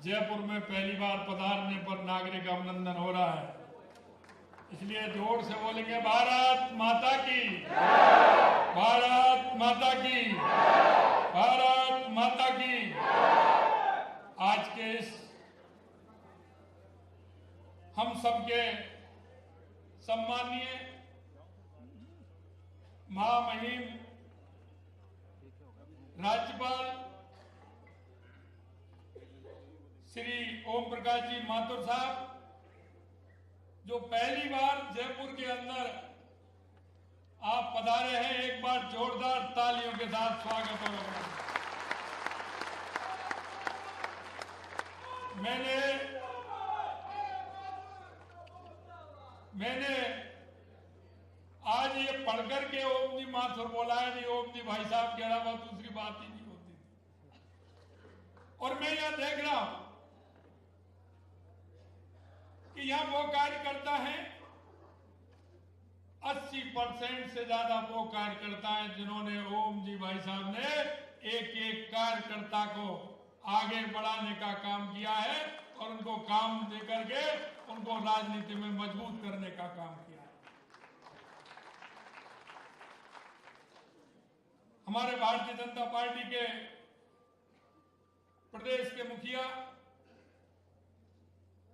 जयपुर में पहली बार पधारने पर नागरिक अभिनंदन हो रहा है, इसलिए जोर से बोलेंगे भारत माता की, भारत माता की, भारत माता की। आज के इस हम सबके सम्मानीय महामहिम राज्यपाल श्री ओम प्रकाश जी माथुर साहब, जो पहली बार जयपुर के अंदर आप पधारे हैं, एक बार जोरदार तालियों के साथ स्वागत और अभिनंदन। मैंने आज ये पढ़कर के ओम जी माथुर बोला है, नहीं ओम जी भाई साहब के अलावा दूसरी बात ही नहीं होती। और मैं यह देख रहा हूं कि यहां वो कार्यकर्ता हैं, 80% से ज्यादा वो कार्यकर्ता हैं जिन्होंने ओम जी भाई साहब ने एक एक कार्यकर्ता को आगे बढ़ाने का काम किया है और उनको काम देकर के उनको राजनीति में मजबूत करने का काम किया है। हमारे भारतीय जनता पार्टी के प्रदेश के मुखिया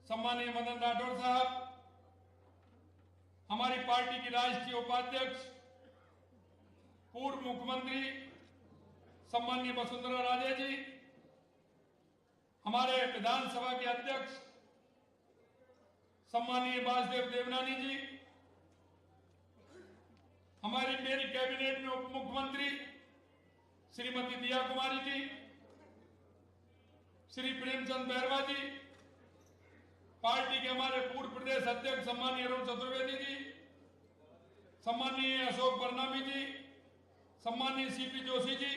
सम्मानीय मदन राठौड़ साहब, हमारी पार्टी की राष्ट्रीय उपाध्यक्ष पूर्व मुख्यमंत्री सम्मानीय वसुंधरा राजे जी, हमारे विधानसभा के अध्यक्ष सम्मानीय वासुदेव देवनानी जी, हमारी मेरी कैबिनेट में उप मुख्यमंत्री श्रीमती दिया कुमारी जी, श्री प्रेमचंद बैरवा जी, पार्टी के हमारे पूर्व प्रदेश अध्यक्ष सम्मानीय अरुण चतुर्वेदी जी, सम्मानीय अशोक बरनामी जी, सम्मानीय सीपी जोशी जी,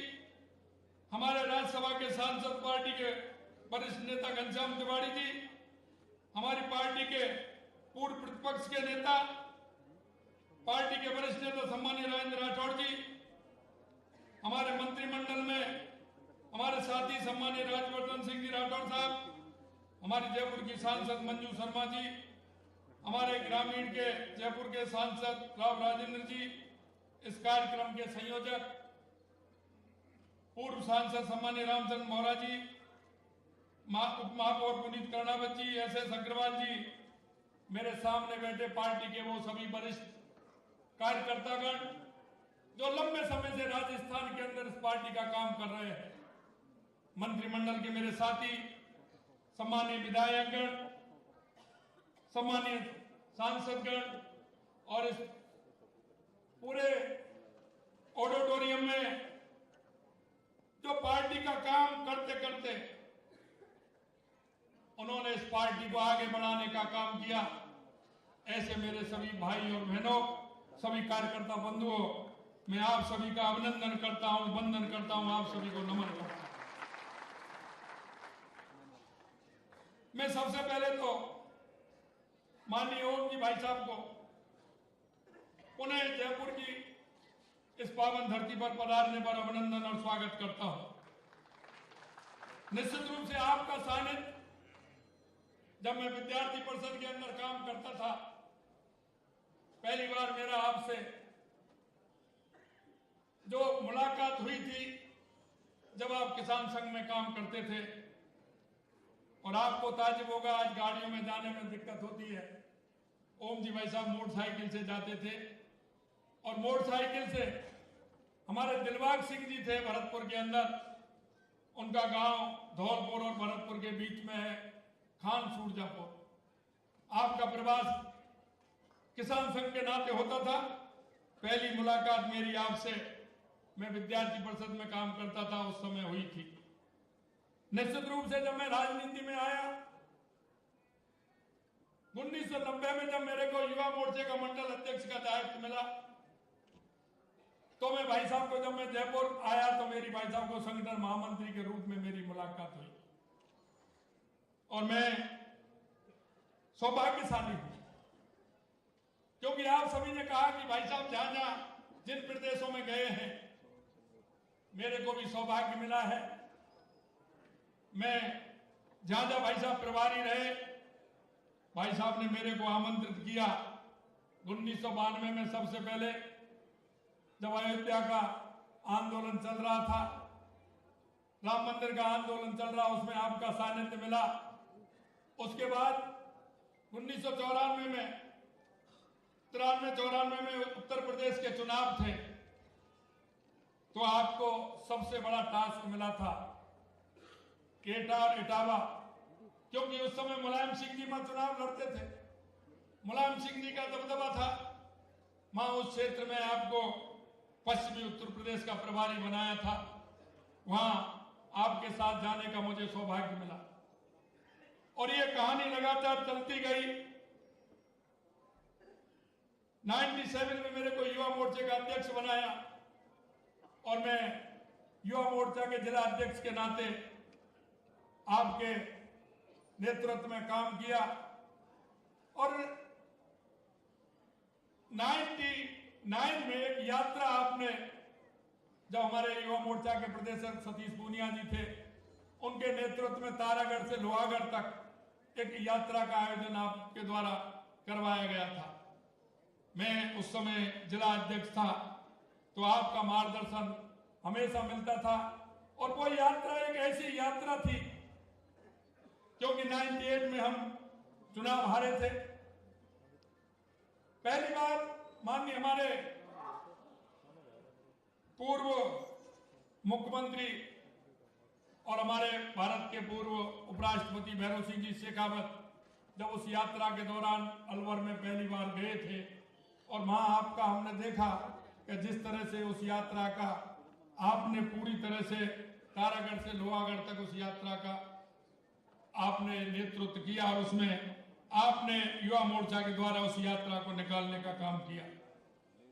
हमारे राज्यसभा के सांसद पार्टी के वरिष्ठ नेता घनश्याम तिवारी जी, हमारी पार्टी के पूर्व प्रतिपक्ष के नेता पार्टी के वरिष्ठ नेता सम्मानीय राजेंद्र राठौड़ जी, हमारे मंत्रिमंडल में हमारे साथी सम्मानीय राजवर्धन सिंह जी राठौड़ साहब, हमारी जयपुर की सांसद मंजू शर्मा जी, हमारे ग्रामीण के जयपुर के सांसद राव राजेंद्र जी, इस कार्यक्रम के संयोजक पूर्व सांसद सम्मानीय रामचंद्र मौर्य जी, उप महापौर पुनीत कर्णावत जी, एस.एस. अग्रवाल जी, मेरे सामने बैठे पार्टी के वो सभी वरिष्ठ कार्यकर्तागण जो लंबे समय से राजस्थान के अंदर इस पार्टी का काम कर रहे हैं, मंत्रिमंडल के मेरे साथी, सम्मानीय विधायकगण, सम्मानीय सांसदगण और इस पूरे ऑडिटोरियम में जो पार्टी का काम करते करते उन्होंने इस पार्टी को आगे बढ़ाने का काम किया, ऐसे मेरे सभी भाई और बहनों, सभी कार्यकर्ता बंधुओं, मैं आप सभी का अभिनंदन करता हूं, वंदन करता हूं, आप सभी को नमन करता हूं। मैं सबसे पहले तो माननीय ओम जी भाई साहब को पुनः जयपुर की इस पावन धरती पर पधारने पर अभिनंदन और स्वागत करता हूं। निश्चित रूप से आपका सानिध्य, जब मैं विद्यार्थी परिषद के अंदर काम करता था, पहली बार मेरा आपसे जो मुलाकात हुई थी जब आप किसान संघ में काम करते थे, और आपको ताज्जुब होगा आज गाड़ियों में जाने में दिक्कत होती है। ओम जी भाई साहब मोटरसाइकिल से जाते थे और मोटरसाइकिल से हमारे दिलबाग सिंह जी थे भरतपुर के अंदर, उनका गांव धौलपुर और भरतपुर के बीच में है खान सूरजापुर। आपका प्रवास किसान संघ के नाते होता था। पहली मुलाकात मेरी आपसे, मैं विद्यार्थी परिषद में काम करता था, उस समय हुई थी। निश्चित रूप से जब मैं राजनीति में आया 1990 में, जब मेरे को युवा मोर्चे का मंडल अध्यक्ष का दायित्व मिला, तो मैं भाई साहब को, जब मैं जयपुर आया तो मेरी भाई साहब को संगठन महामंत्री के रूप में मेरी मुलाकात हुई और मैं सौभाग्यशाली हूं, क्योंकि आप सभी ने कहा कि भाई साहब जहां जहां जिन प्रदेशों में गए हैं, मेरे को भी सौभाग्य मिला है। मैं जहां जहां भाई साहब प्रभारी रहे, भाई साहब ने मेरे को आमंत्रित किया। 1992 में सबसे पहले जब अयोध्या का आंदोलन चल रहा था, राम मंदिर का आंदोलन चल रहा, उसमें आपका सानिध्य मिला। उसके बाद 1994 में 93-94 में उत्तर प्रदेश के चुनाव थे, तो आपको सबसे बड़ा टास्क मिला था एटा और इटावा, क्योंकि उस समय मुलायम सिंह जी वहां चुनाव लड़ते थे, मुलायम सिंह जी का दबदबा था वहां। उस क्षेत्र में आपको पश्चिमी उत्तर प्रदेश का प्रभारी बनाया था, वहां आपके साथ जाने का मुझे सौभाग्य मिला। और ये कहानी लगातार चलती गई। 97 में मेरे को युवा मोर्चे का अध्यक्ष बनाया और मैं युवा मोर्चा के जिला अध्यक्ष के नाते आपके नेतृत्व में काम किया। और 99 में एक यात्रा आपने, जब हमारे युवा मोर्चा के प्रदेश सतीश पूनिया जी थे, उनके नेतृत्व में तारागढ़ से लोहागढ़ तक एक यात्रा का आयोजन आपके द्वारा करवाया गया था। मैं उस समय जिला अध्यक्ष था, तो आपका मार्गदर्शन हमेशा मिलता था। और वो यात्रा एक ऐसी यात्रा थी, क्योंकि 98 में हम चुनाव हारे थे। पहली बार माननीय हमारे पूर्व मुख्यमंत्री और हमारे भारत के पूर्व उपराष्ट्रपति भैरव सिंह जी शेखावत जब उस यात्रा के दौरान अलवर में पहली बार गए थे, और वहां आपका हमने देखा कि जिस तरह से उस यात्रा का आपने पूरी तरह से तारागढ़ से लोहागढ़ तक उस यात्रा का आपने नेतृत्व किया, और उसमें आपने युवा मोर्चा के द्वारा उस यात्रा को निकालने का काम किया।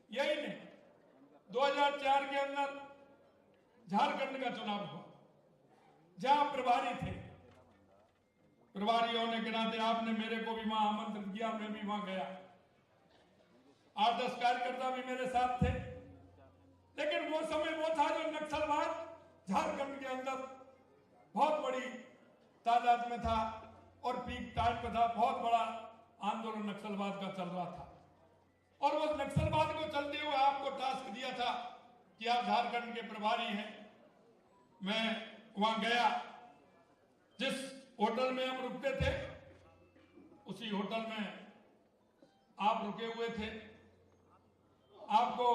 यही नहीं, 2004 के अंदर झारखंड का चुनाव हुआ, जहां प्रभारी थे। प्रभारी होने के नाते आपने मेरे को भी वहां आमंत्रित किया, मैं भी वहां गया। 8-10 कार्यकर्ता भी मेरे साथ थे। लेकिन वो समय वो था जो नक्सलवाद झारखंड के अंदर बहुत बड़ी तादाद में था और पीक टाइम पे था। बहुत बड़ा आंदोलन नक्सलवाद का चल रहा था, और उस नक्सलवाद को चलते हुए आपको टास्क दिया था कि आप झारखंड के प्रभारी हैं। मैं वहां गया, जिस होटल में हम रुकते थे उसी होटल में आप रुके हुए थे। आपको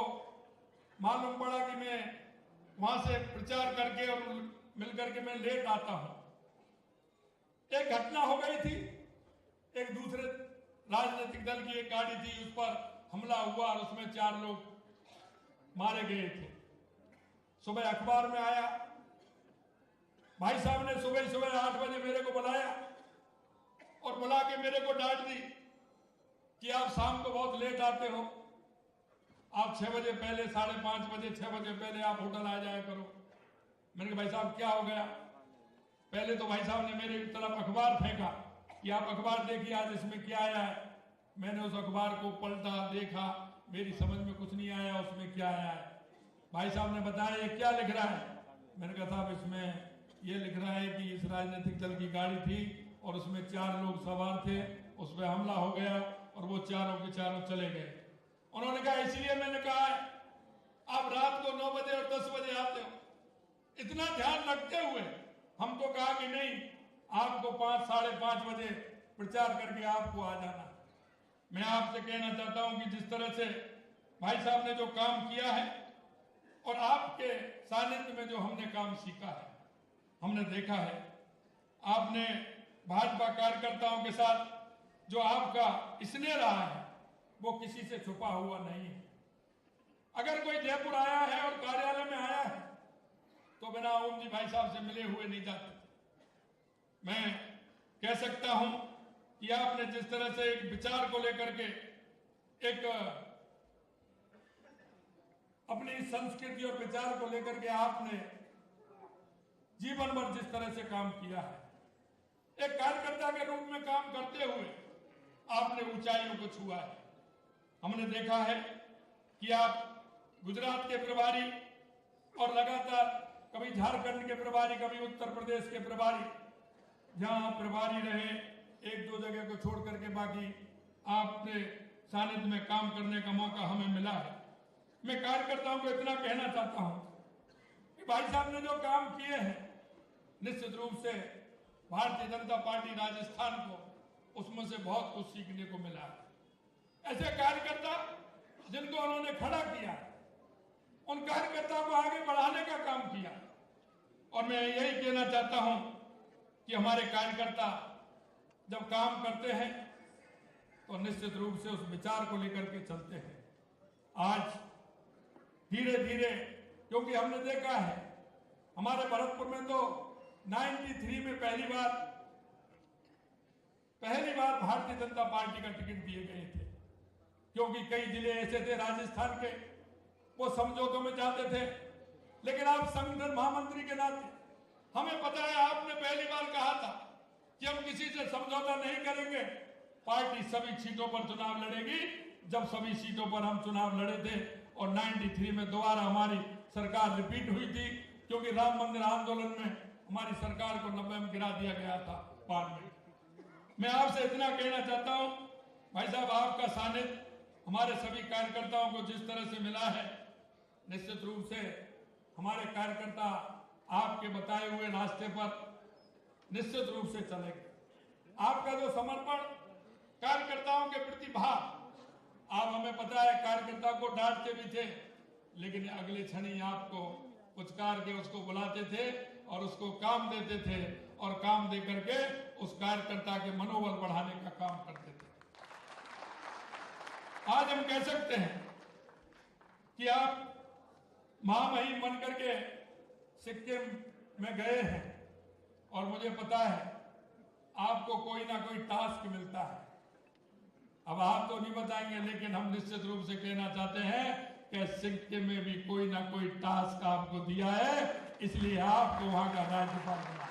मालूम पड़ा कि मैं वहां से प्रचार करके और मिलकर के मैं लेट आता हूं। एक घटना हो गई थी, एक दूसरे राजनीतिक दल की एक गाड़ी थी, उस पर हमला हुआ और उसमें 4 लोग मारे गए थे। सुबह अखबार में आया, भाई साहब ने सुबह 8 बजे मेरे को बुलाया और बुला के मेरे को डांट दी कि आप शाम को बहुत लेट आते हो, आप 6 बजे पहले, 5:30 बजे, 6 बजे पहले आप होटल आ जाया करो। मैंने कहा भाई साहब क्या हो गया? पहले तो भाई साहब ने मेरे तरफ अखबार फेंका कि आप अखबार देखिए आज इसमें क्या आया है। मैंने उस अखबार को पलटा, देखा, मेरी समझ में कुछ नहीं आया उसमें क्या आया है। भाई साहब ने बताया ये क्या लिख रहा है? मैंने कहा साहब इसमें ये लिख रहा है कि इस राजनीतिक दल की गाड़ी थी और उसमें 4 लोग सवार थे, उस पर हमला हो गया और वो चारों के चारों चले गए। उन्होंने कहा इसलिए मैंने कहा है आप रात को 9 बजे और 10 बजे आते हो। इतना ध्यान रखते हुए हमको कहा कि नहीं, आपको 5, 5:30 बजे प्रचार करके आपको आ जाना। मैं आपसे कहना चाहता हूं कि जिस तरह से भाई साहब ने जो काम किया है और आपके सानिध्य में जो हमने काम सीखा है, हमने देखा है, आपने भाजपा कार्यकर्ताओं के साथ जो आपका स्नेह रहा है वो किसी से छुपा हुआ नहीं है। अगर कोई जयपुर आया है और कार्यालय में आया है तो बिना ओम जी भाई साहब से मिले हुए नहीं जाते। मैं कह सकता हूं कि आपने जिस तरह से एक विचार को लेकर के, एक अपनी संस्कृति और विचार को लेकर के आपने जीवन भर जिस तरह से काम किया है, एक कार्यकर्ता के रूप में काम करते हुए आपने ऊंचाइयों को छुआ है। हमने देखा है कि आप गुजरात के प्रभारी और लगातार कभी झारखंड के प्रभारी, कभी उत्तर प्रदेश के प्रभारी, जहां आप प्रभारी रहे, एक दो जगह को छोड़ करके बाकी आपने सानिध्य में काम करने का मौका हमें मिला है। मैं कार्यकर्ताओं को इतना कहना चाहता हूं कि भाई साहब ने जो काम किए हैं, निश्चित रूप से भारतीय जनता पार्टी राजस्थान को उसमें से बहुत कुछ सीखने को मिला है। ऐसे कार्यकर्ता जिनको उन्होंने खड़ा किया, उन कार्यकर्ताओं को आगे बढ़ाने का काम किया। और मैं यही कहना चाहता हूं कि हमारे कार्यकर्ता जब काम करते हैं तो निश्चित रूप से उस विचार को लेकर के चलते हैं। आज धीरे धीरे, क्योंकि हमने देखा है हमारे भरतपुर में तो 93 में पहली बार भारतीय जनता पार्टी का टिकट दिए गए थे, क्योंकि कई जिले ऐसे थे राजस्थान के वो समझौतों में जाते थे। लेकिन आप संगठन महामंत्री के नाते हमें पता है, आपने पहली बार कहा था कि हम किसी से समझौता नहीं करेंगे, पार्टी सभी सीटों पर चुनाव लड़ेगी। जब सभी सीटों पर हम चुनाव लड़े थे और 93 में दोबारा हमारी सरकार रिपीट हुई थी, क्योंकि राम मंदिर आंदोलन में हमारी सरकार को 90 में गिरा दिया गया था बाद में। मैं आपसे इतना कहना चाहता हूं भाई साहब, आपका सानिध्य हमारे सभी कार्यकर्ताओं को जिस तरह से मिला है, निश्चित रूप से हमारे कार्यकर्ता आपके बताए हुए रास्ते पर निश्चित रूप से चलेंगे। आपका जो समर्पण, कार्यकर्ताओं के प्रति भाव, आप हमें पता है कार्यकर्ता को डांटते भी थे, लेकिन अगले क्षण ही आपको पुचकार के उसको बुलाते थे और उसको काम देते थे, और काम दे करके उस कार्यकर्ता के मनोबल बढ़ाने का काम करते थे। आज हम कह सकते हैं कि आप महामहिम बन करके सिक्किम में गए हैं, और मुझे पता है आपको कोई ना कोई टास्क मिलता है। अब आप तो नहीं बताएंगे, लेकिन हम निश्चित रूप से कहना चाहते हैं कि सिक्किम में भी कोई ना कोई टास्क आपको दिया है, इसलिए आपको वहां का राज्यपाल बना।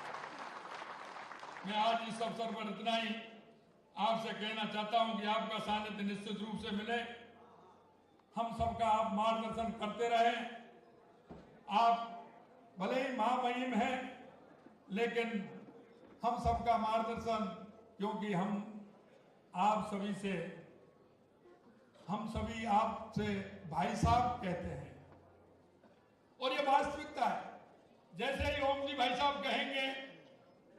मैं आज इस अवसर पर इतना ही आपसे कहना चाहता हूं कि आपका सानिध्य निश्चित रूप से मिले, हम सबका आप मार्गदर्शन करते रहें। आप भले ही महामहिम हैं, लेकिन हम सबका मार्गदर्शन, क्योंकि हम सभी आपसे भाई साहब कहते हैं, और ये वास्तविकता है। जैसे ही ओम जी भाई साहब कहेंगे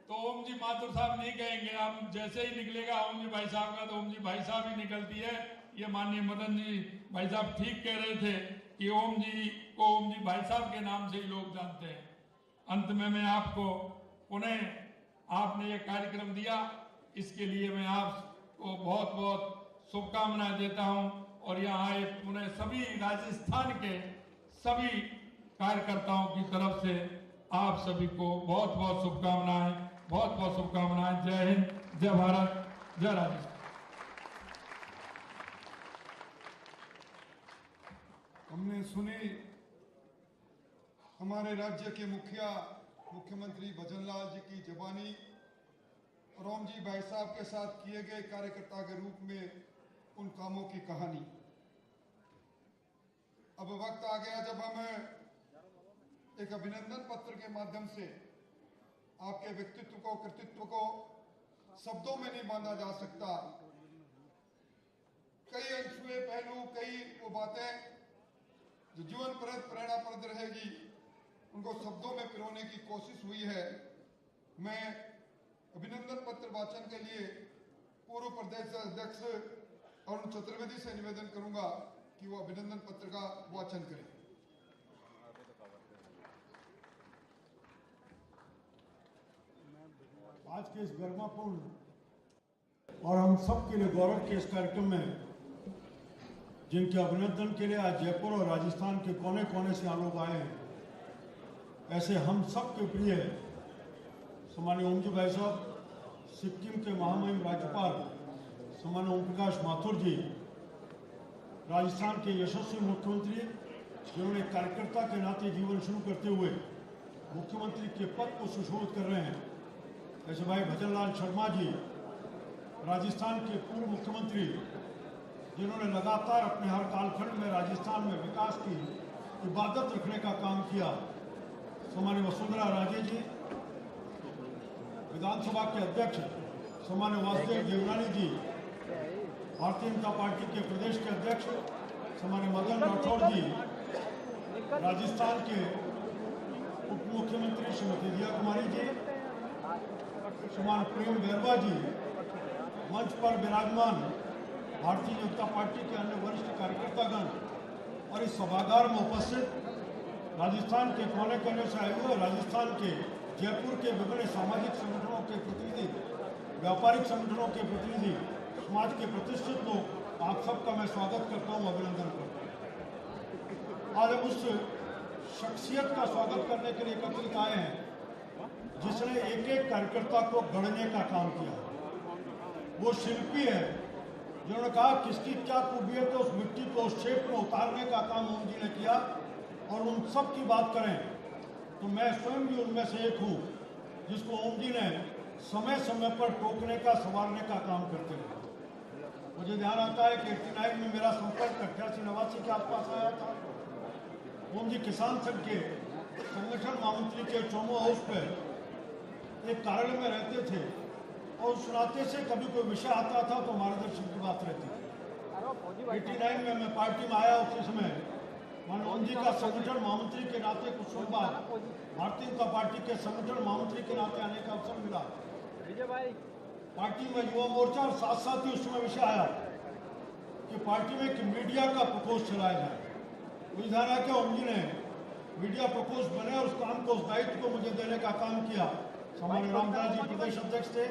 तो ओम जी माथुर साहब नहीं कहेंगे, हम जैसे ही निकलेगा ओम जी भाई साहब का तो ओम जी भाई साहब ही निकलती है। ये माननीय मदन जी भाई साहब ठीक कह रहे थे कि ओम जी को ओम जी भाई साहब के नाम से ही लोग जानते हैं। अंत में मैं आपको पुनः, आपने ये कार्यक्रम दिया, इसके लिए मैं आपको बहुत बहुत शुभकामनाएं देता हूं, और यहाँ आए पुनः सभी राजस्थान के सभी कार्यकर्ताओं की तरफ से आप सभी को बहुत बहुत शुभकामनाएं, बहुत बहुत शुभकामनाएं। जय हिंद, जय भारत, जय राजस्थान। हमने सुनी हमारे राज्य के मुख्यमंत्री भजनलाल जी की जुबानी और ओम जी भाई साहब के साथ किए गए कार्यकर्ता के रूप में उन कामों की कहानी। अब वक्त आ गया जब हम एक अभिनंदन पत्र के माध्यम से आपके व्यक्तित्व को, कृतित्व को शब्दों में नहीं बांधा जा सकता। कई अनछुए पहलू, कई वो बातें जो जीवन प्रेरणाप्रद रहेगी, उनको शब्दों में पिरोने की कोशिश हुई है। मैं अभिनंदन पत्र वाचन के लिए पूर्व प्रदेश अध्यक्ष अरुण चतुर्वेदी से निवेदन करूंगा कि वो अभिनंदन पत्र का वाचन करें। आज के इस गरिमापूर्ण और हम सब के लिए गौरव के इस कार्यक्रम में जिनके अभिनंदन के लिए आज जयपुर और राजस्थान के कोने कोने से यहाँ लोग आए हैं, ऐसे हम सब के प्रिय सम्मानीय ओम जी भाई साहब, सिक्किम के महामहिम राज्यपाल सम्मानीय ओम प्रकाश माथुर जी, राजस्थान के यशस्वी मुख्यमंत्री जिन्होंने कार्यकर्ता के नाते जीवन शुरू करते हुए मुख्यमंत्री के पद को सुशोभित कर रहे हैं, ऐसे भाई भजनलाल शर्मा जी, राजस्थान के पूर्व मुख्यमंत्री जिन्होंने लगातार अपने हर कालखंड में राजस्थान में विकास की इबादत रखने का काम किया, सम्मानीय वसुंधरा राजे जी, विधानसभा के अध्यक्ष सामान्य वासुदेव देवनानी जी, भारतीय जनता पार्टी के प्रदेश के अध्यक्ष सामान्य मदन राठौड़ जी, राजस्थान के उप मुख्यमंत्री श्रीमती दिया कुमारी जी, श्रीमान प्रेम बैरवा जी, मंच पर विराजमान भारतीय जनता पार्टी के अन्य वरिष्ठ कार्यकर्तागण और इस सभागार में उपस्थित राजस्थान के कोने कोने से आए हुए, राजस्थान के जयपुर के विभिन्न सामाजिक संगठनों के प्रतिनिधि, व्यापारिक संगठनों के प्रतिनिधि, समाज के प्रतिष्ठित लोग, आप सबका मैं स्वागत करता हूं, अभिनंदन करता हूं। आज हम उस शख्सियत का स्वागत करने के लिए एकत्रित आए हैं जिसने एक एक कार्यकर्ता को गढ़ने का काम किया। वो शिल्पी है जिन्होंने कहा किसकी क्या खूबियत है, उस मिट्टी को उस शेप में उतारने का काम ओम जी ने किया। और उन सब की बात करें तो मैं स्वयं भी उनमें से एक हूँ जिसको ओम जी ने समय समय पर टोकने का, संवारने का काम करते रहे। मुझे ध्यान आता है कि 89 में मेरा संपर्क 88-89 के आसपास आया था। ओम जी किसान संघ के संगठन महामंत्री के चोमो हाउस पर एक कार्यालय में रहते थे और सुनाते से कभी कोई विषय आता था तो मार्गदर्शन की बात रहती थी। 89 में मैं पार्टी में आया, उसी समय ओम जी का संगठन महामंत्री के नाते कुछ समय बाद भारतीय जनता पार्टी के संगठन महामंत्री के नाते आने का अवसर मिला। पार्टी में युवा मोर्चा और साथ साथ ही उस समय विषय आया कि पार्टी में एक मीडिया का प्रकोष्ठ चलाया जाए। मुझे ध्यान है कि ओम जी ने मीडिया प्रकोष्ठ बने और उस काम को, उस दायित्व को मुझे देने का काम किया। सामान्य रामदास जी प्रदेश अध्यक्ष थे।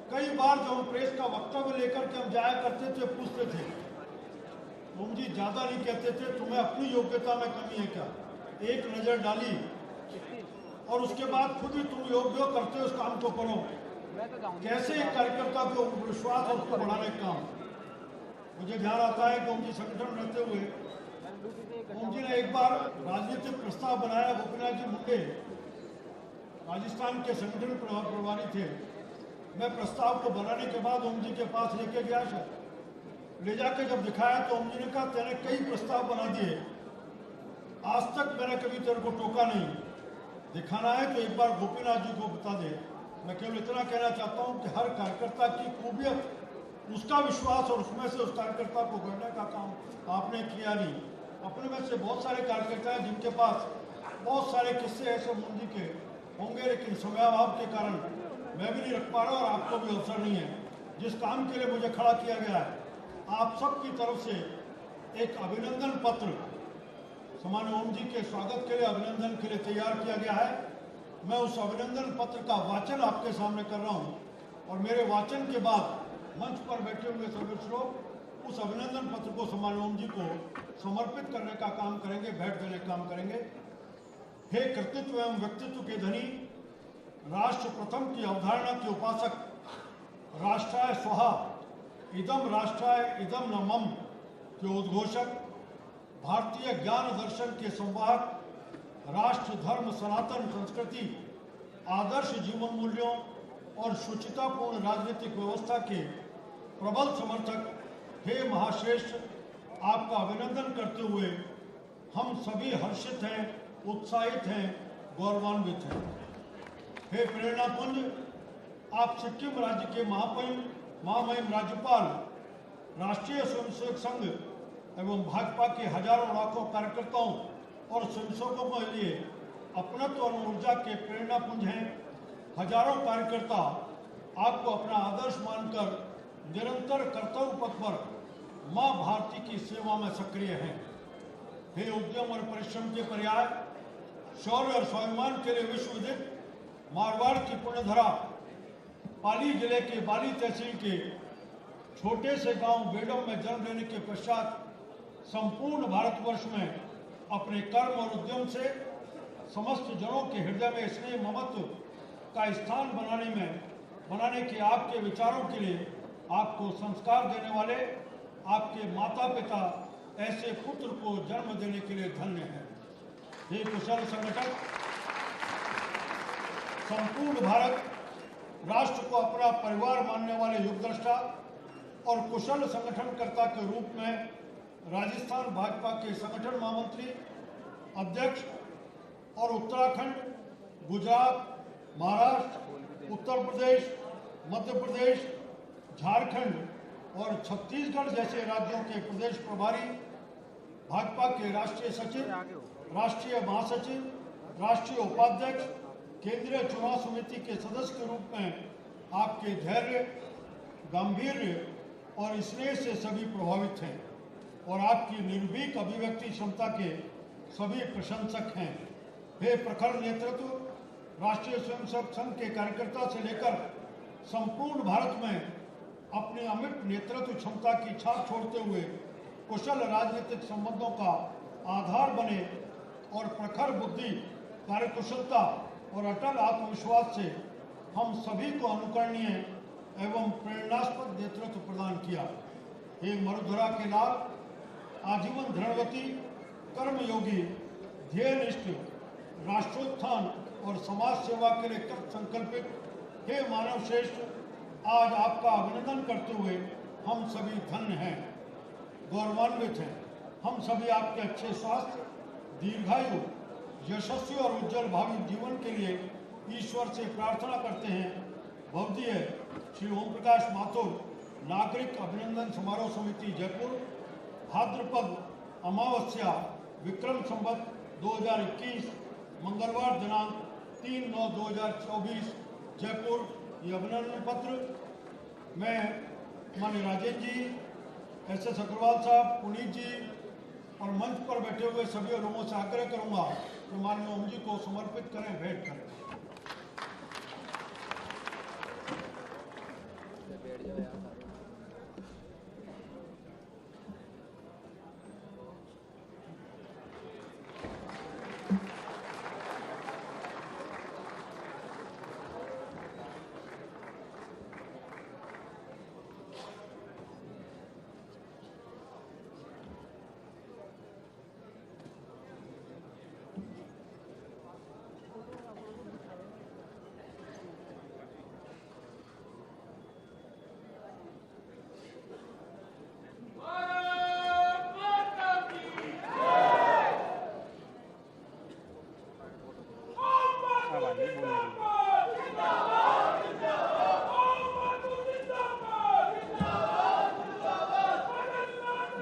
कई बार जब हम प्रेस का वक्तव्य लेकर के हम जाया करते थे, पूछते थे, ओम जी ज्यादा नहीं कहते थे, तुम्हें अपनी योग्यता में कमी है क्या? एक नजर डाली और उसके बाद खुद ही तुम योग्य हो, करते हो, उस काम को करो। कैसे एक कार्यकर्ता को विश्वास और उसको बढ़ाने का काम। मुझे ध्यान आता है कि ओम जी संगठन रहते हुए ओम जी ने एक बार राजनीतिक प्रस्ताव बनाया। गोपीनाथ जी मुंडे राजस्थान के संगठन प्रभारी थे। मैं प्रस्ताव को बनाने के बाद ओम जी के पास लेके गया, ले जाके जब दिखाया तो ओम जी ने कहा, तेने कई प्रस्ताव बना दिए, आज तक मैंने कभी तेरे को टोका नहीं, दिखाना है तो एक बार गोपीनाथ जी को बता दे। मैं केवल इतना कहना चाहता हूं कि हर कार्यकर्ता की खूबियत, उसका विश्वास और उसमें से उस कार्यकर्ता को गढ़ने का काम आपने किया नहीं। अपने में से बहुत सारे कार्यकर्ता हैं जिनके पास बहुत सारे किस्से ऐसे ओम जी के होंगे, लेकिन समयाभाव के कारण मैं भी नहीं रख पा रहा और आपको भी अवसर नहीं है। जिस काम के लिए मुझे खड़ा किया गया है, आप सबकी तरफ से एक अभिनंदन पत्र सामान्य ओम जी के स्वागत के लिए, अभिनंदन के लिए तैयार किया गया है। मैं उस अभिनंदन पत्र का वाचन आपके सामने कर रहा हूं और मेरे वाचन के बाद मंच पर बैठे हुए सदस्य लोग उस अभिनंदन पत्र को सामान्य ओम जी को समर्पित करने का काम करेंगे, भेंट देने का काम करेंगे। हे कर्तृत्व एवं व्यक्तित्व के धनी, राष्ट्र प्रथम की अवधारणा के उपासक, राष्ट्राय स्वहा इदम राष्ट्राय इदम न मम के उद्घोषक, भारतीय ज्ञान दर्शन के संवाहक, राष्ट्र धर्म सनातन संस्कृति, आदर्श जीवन मूल्यों और शुचितापूर्ण राजनीतिक व्यवस्था के प्रबल समर्थक, हे महाश्रेष्ठ, आपका अभिनंदन करते हुए हम सभी हर्षित हैं, उत्साहित हैं, गौरवान्वित हैं। हे प्रेरणापुंज, आप सिक्किम राज्य के महामहिम राज्यपाल, राष्ट्रीय स्वयंसेवक संघ एवं भाजपा के हजारों लाखों कार्यकर्ताओं और स्वयंसेवकों के लिए अपनत्व और ऊर्जा के प्रेरणापुंज हैं। हजारों कार्यकर्ता आपको अपना आदर्श मानकर निरंतर कर्तव्य पथ पर मां भारती की सेवा में सक्रिय हैं। हे उद्यम और परिश्रम के पर्याय, शौर्य और स्वाभिमान के लिए विश्वविदित मारवाड़ की पुण्यधरा, पाली जिले के बाली तहसील के छोटे से गांव बेडम में जन्म लेने के पश्चात संपूर्ण भारतवर्ष में अपने कर्म और उद्यम से समस्त जनों के हृदय में स्नेह ममत्व का स्थान बनाने के आपके विचारों के लिए आपको संस्कार देने वाले आपके माता पिता ऐसे पुत्र को जन्म देने के लिए धन्य हैं। ये कुशल संगठन संपूर्ण भारत राष्ट्र को अपना परिवार मानने वाले युगदृष्टा और कुशल संगठनकर्ता के रूप में राजस्थान भाजपा के संगठन महामंत्री, अध्यक्ष और उत्तराखंड, गुजरात, महाराष्ट्र, उत्तर प्रदेश, मध्य प्रदेश, झारखंड और छत्तीसगढ़ जैसे राज्यों के प्रदेश प्रभारी, भाजपा के राष्ट्रीय सचिव, राष्ट्रीय महासचिव, राष्ट्रीय उपाध्यक्ष, केंद्रीय चुनाव समिति के सदस्य के रूप में आपके धैर्य, गांधीर्य और स्नेह से सभी प्रभावित हैं और आपकी निर्भीक अभिव्यक्ति क्षमता के सभी प्रशंसक हैं। हे प्रखर नेतृत्व, राष्ट्रीय स्वयंसेवक संघ के कार्यकर्ता से लेकर संपूर्ण भारत में अपने अमिट नेतृत्व क्षमता की छाप छोड़ते हुए कुशल राजनीतिक संबंधों का आधार बने और प्रखर बुद्धि, कार्यकुशलता और अटल आत्मविश्वास से हम सभी को अनुकरणीय एवं प्रेरणास्पद नेतृत्व प्रदान किया। हे मरुधरा के लाल, आजीवन दृढ़वती, कर्मयोगी, ध्येयनिष्ठ, राष्ट्रोत्थान और समाज सेवा के लिए कृत संकल्पित हे मानव श्रेष्ठ, आज आपका अभिनंदन करते हुए हम सभी धन्य हैं, गौरवान्वित हैं। हम सभी आपके अच्छे स्वास्थ्य, दीर्घायु, यशस्वी और उज्जवल भावी जीवन के लिए ईश्वर से प्रार्थना करते हैं। भवदीय श्री ओम प्रकाश माथुर, नागरिक अभिनंदन समारोह समिति जयपुर, भाद्रपद अमावस्या, विक्रम संवत 2021, मंगलवार दिनांक 3/9/2024, जयपुर। ये अभिनंदन पत्र मैं माननीय राजेंद्र जी, SS अग्रवाल साहब, पुनीत जी और मंच पर बैठे हुए सभी लोगों से आग्रह करूंगा कि माननीय ओम जी को समर्पित करें, भेंट करें।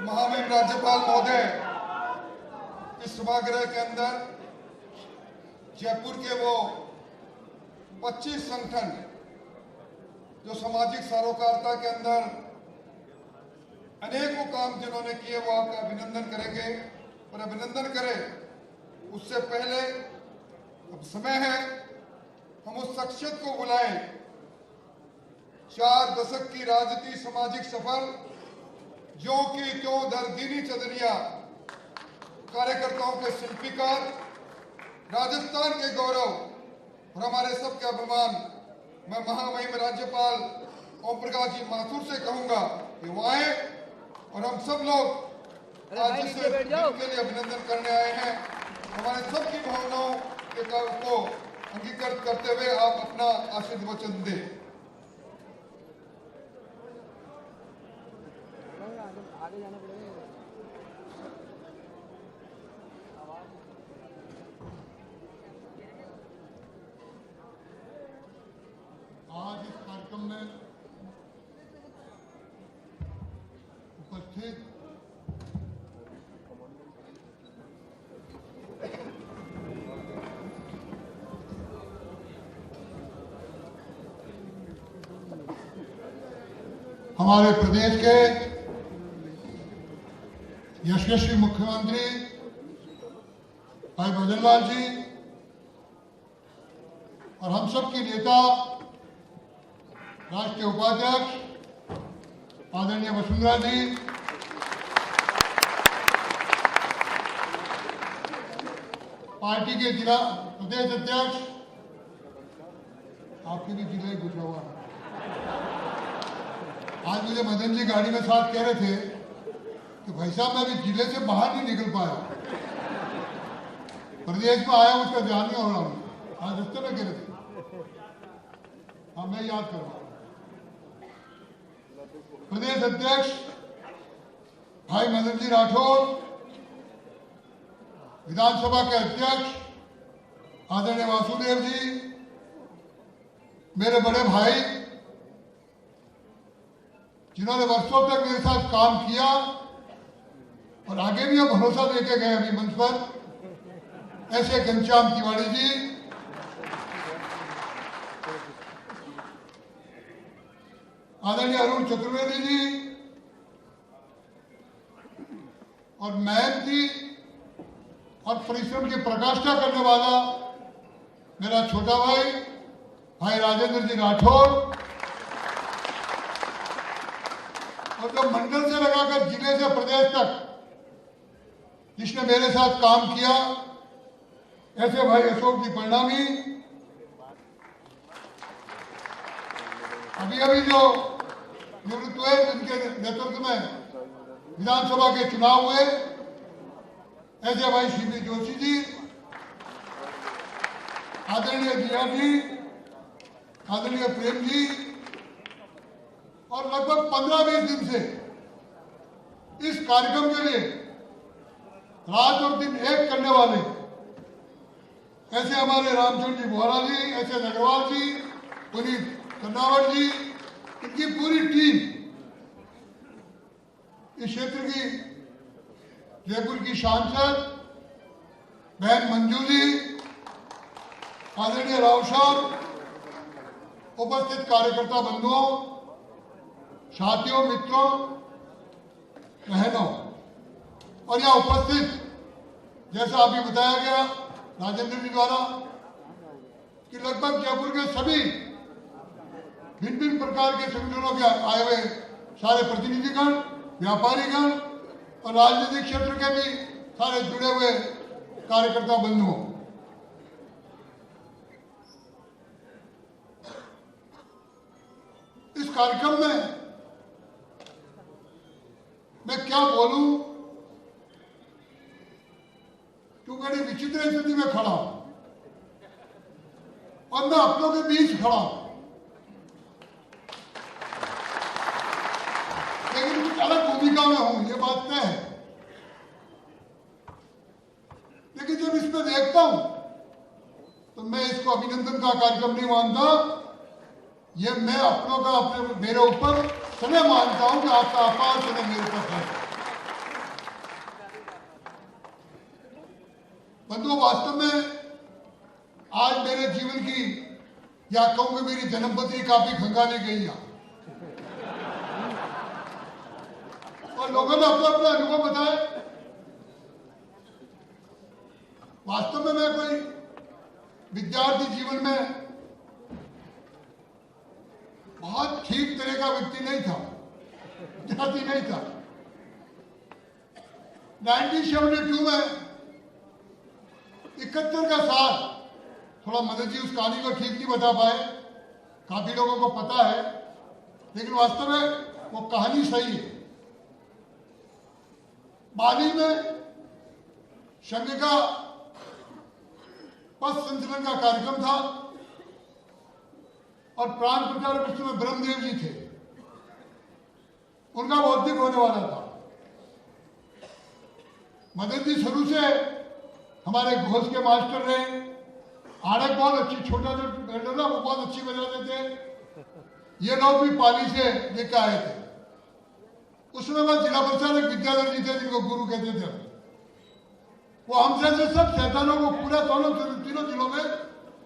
महामहिम राज्यपाल महोदय, इस सभागृह के अंदर जयपुर के वो 25 संगठन जो सामाजिक सरोकारिता के अंदर अनेकों काम जिन्होंने किए वो आपका अभिनंदन करेंगे। और अभिनंदन करें उससे पहले अब समय है हम उस शख्सियत को बुलाएं, 4 दशक की राजनीति सामाजिक सफर, जो कि क्यों दरदीनी चदरिया, कार्यकर्ताओं के शिल्पीकार, राजस्थान के गौरव और हमारे सबके अभिमान। मैं महामहिम राज्यपाल ओम प्रकाश जी माथुर से कहूंगा कि वो आए और हम सब लोग आज इस दिन के लिए अभिनंदन करने आए हैं। हमारे सबकी भावनाओं के को अंगीकृत करते हुए आप अपना आशीर्वचन दें। आगे जाना पड़ेगा। आज इस कार्यक्रम में उपस्थित हमारे प्रदेश के यशस्वी मुख्यमंत्री भाई भजन लाल जी और हम सब के नेता राष्ट्रीय उपाध्यक्ष आदरणीय वसुंधरा जी, पार्टी के जिला प्रदेश अध्यक्ष, आपके भी जिले गुजरा हुआ है। आज मुझे मदन जी गाड़ी में साथ कह रहे थे कि भाई साहब मैं अभी जिले से बाहर नहीं निकल पाया, प्रदेश में आया उसका ध्यान नहीं हो रहा हूँ। आज रास्ते में कह रहे थे, हाँ मैं याद करूँगा। प्रदेश अध्यक्ष भाई मदन जी राठौर, विधानसभा के अध्यक्ष आदरणीय वासुदेव जी, मेरे बड़े भाई जिन्होंने वर्षों तक मेरे साथ काम किया और आगे भी भरोसा देके गए अभी मंच पर, ऐसे घनश्याम तिवारी जी, आदरणीय अरुण चतुर्वेदी जी और मेहनती और परिश्रम की प्रकाष्ठा करने वाला मेरा छोटा भाई राजेंद्र जी राठौर, और जो मंडल से लगाकर जिले से प्रदेश तक जिसने मेरे साथ काम किया, ऐसे भाई अशोक जी परिणामी, अभी जो निवृत्त हुए जिनके नेतृत्व में विधानसभा के चुनाव हुए, ऐसे भाई सीपी जोशी जी, आदरणीय जिया जी, आदरणीय प्रेम जी, और लगभग 15-20 दिन से इस कार्यक्रम के लिए रात और दिन एक करने वाले ऐसे हमारे रामचंद्र जी बोहरा जी, ऐसे अग्रवाल जी, पुनीत कन्नावर जी, इनकी पूरी टीम इस क्षेत्र की, जयपुर की सांसद बहन मंजू जी, आदरणीय राव साहब, उपस्थित कार्यकर्ता बंधुओं, साथियों, मित्रों, बहनों, और यहाँ उपस्थित जैसा अभी बताया गया राजेंद्र जी द्वारा कि लगभग जयपुर के सभी भिन्न भिन्न प्रकार के संगठनों के आए हुए सारे प्रतिनिधिगण, व्यापारीगण और राजनीतिक क्षेत्र के भी सारे जुड़े हुए कार्यकर्ता बंधुओं, इस कार्यक्रम में मैं क्या बोलूं, क्योंकि बड़ी विचित्र स्थिति में खड़ा हूं और मैं अपनों के बीच खड़ा हूं, लेकिन कुछ अलग भूमिका में हूं, ये बात तय है। लेकिन जब इसमें देखता हूं तो मैं इसको अभिनंदन का कार्यक्रम नहीं मानता, ये मैं अपनों का अपने मेरे ऊपर स्नेह मानता हूं कि आपका अपार स्नेह मेरे ऊपर है। बंधुओं, वास्तव में आज मेरे जीवन की, या कहूं कि मेरी जन्मपत्री काफी खंगाली गई है और लोगों ने अपना अपना अनुभव बताए। वास्तव में मैं कोई विद्यार्थी जीवन में बहुत ठीक तरह का व्यक्ति नहीं था, विद्यार्थी नहीं था। 1972 में 71 का साल, थोड़ा मदद जी उस कहानी को ठीक नहीं बता पाए, काफी लोगों को पता है, लेकिन वास्तव में वो कहानी सही है। बाली में संघ का पथ संचलन का कार्यक्रम था और प्राण प्रचारक उस समय ब्रह्मदेव जी थे, उनका बौद्धिक होने वाला था। मदन जी शुरू से हमारे घोष के मास्टर रहे, आड़क बहुत अच्छी, छोटा जो बैंड था वो बहुत अच्छी बजाते थे। ये लोग भी पाली से लेकर आए थे। उसमें बस जिला प्रचारक विद्याधर जी थे जिनको गुरु कहते थे। वो हमसे से सब शैतानों को पूरा तीनों जिलों में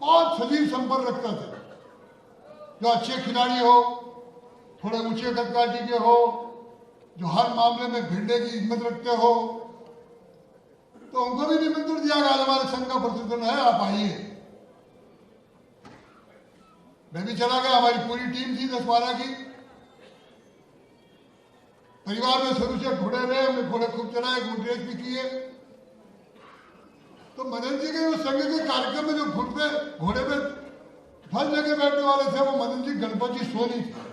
बहुत सजीव संपर्क रखता थे। जो अच्छे खिलाड़ी हो, थोड़े ऊंचे कदकाठी के हो, जो हर मामले में भिड़ने की हिम्मत रखते हो, तो उनको भी निमंत्रण दिया गया, हमारे संघ का प्रदर्शन है, आप आइए। मैं भी चला गया, हमारी पूरी टीम थी 10-12 की। परिवार में शुरू से घोड़े रहे, हमने घोड़े खूब चलाए, घोड़े रेस भी किए। तो मदन जी के उस संघ के कार्यक्रम में जो घोड़े पे फल लगे बैठने वाले थे, वो मदन जी गणपति सोनी थे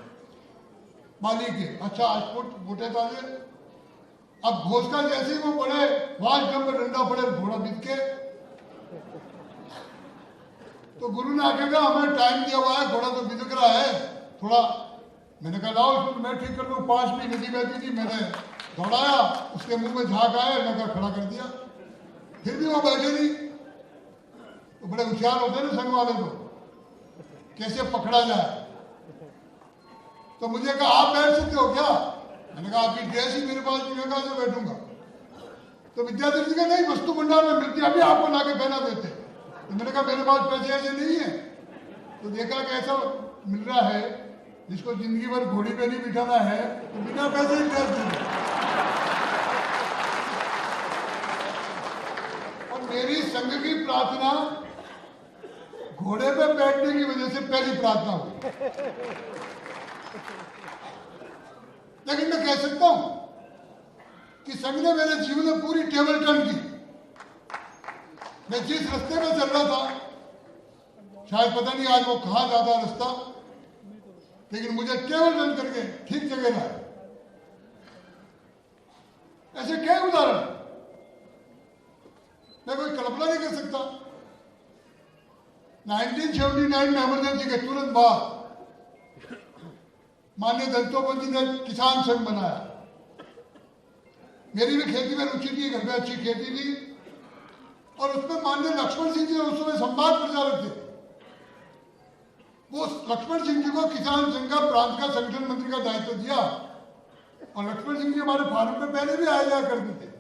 माली के। अच्छा, 8 फुट मोटे ताजे। अब घोष का जैसे ही वो पड़े, वाज जम पे डंडा पड़े, घोड़ा बीत के, तो गुरु ने आके कहा हमें टाइम दिया हुआ है, घोड़ा तो बिदक रहा है थोड़ा। मैंने कहा लाओ इसको मैं ठीक कर दूं। 5 भी नदी बहती थी, मैंने दौड़ाया, उसके मुंह में झाग आया, मैं खड़ा कर दिया, फिर भी वो बैठे नहीं। तो बड़े होशियार होते हैं ना संघ वाले, तो कैसे पकड़ा जाए। तो मुझे कहा आप बैठ सकते हो क्या? मैंने कहा आपकी ड्रेस ही मेरे पास नहीं है, कहाँ से बैठूंगा? तो विद्याधर जी का नहीं, वस्तु भंडार में मिलती, अभी आपको ला के पहना देते। तो मैंने कहा मेरे पास पैसे ऐसे नहीं है। तो देखा कि ऐसा मिल रहा है जिसको जिंदगी भर घोड़ी पे नहीं बिठाना है, तो बिना पैसे ही ड्रेस दे दो। और मेरी संघ की प्रार्थना घोड़े पे बैठने की वजह से पहली प्रार्थना हुई। लेकिन मैं कह सकता हूं कि संघ ने मेरे जीवन में पूरी टेबल टर्न की। मैं जिस रास्ते में चल रहा था, शायद पता नहीं आज वो कहां जाता रास्ता, लेकिन मुझे टेबल टर्न करके ठीक जगह लाया। ऐसे कई उदाहरण मैं कोई कल्पना नहीं कर सकता। 1979 में इमरजेंसी के तुरंत बाद माननीय दत्तोपंत जी ने किसान संघ बनाया। मेरी भी खेती में रुचि थी, घर में अच्छी खेती थी, और उसमें माननीय लक्ष्मण सिंह जी उस समय संवाद प्रचारक थे। वो लक्ष्मण सिंह जी को किसान संघ का प्रांत का संगठन मंत्री का दायित्व दिया। और लक्ष्मण सिंह जी हमारे फार्म में पहले भी आया जाया करते थे।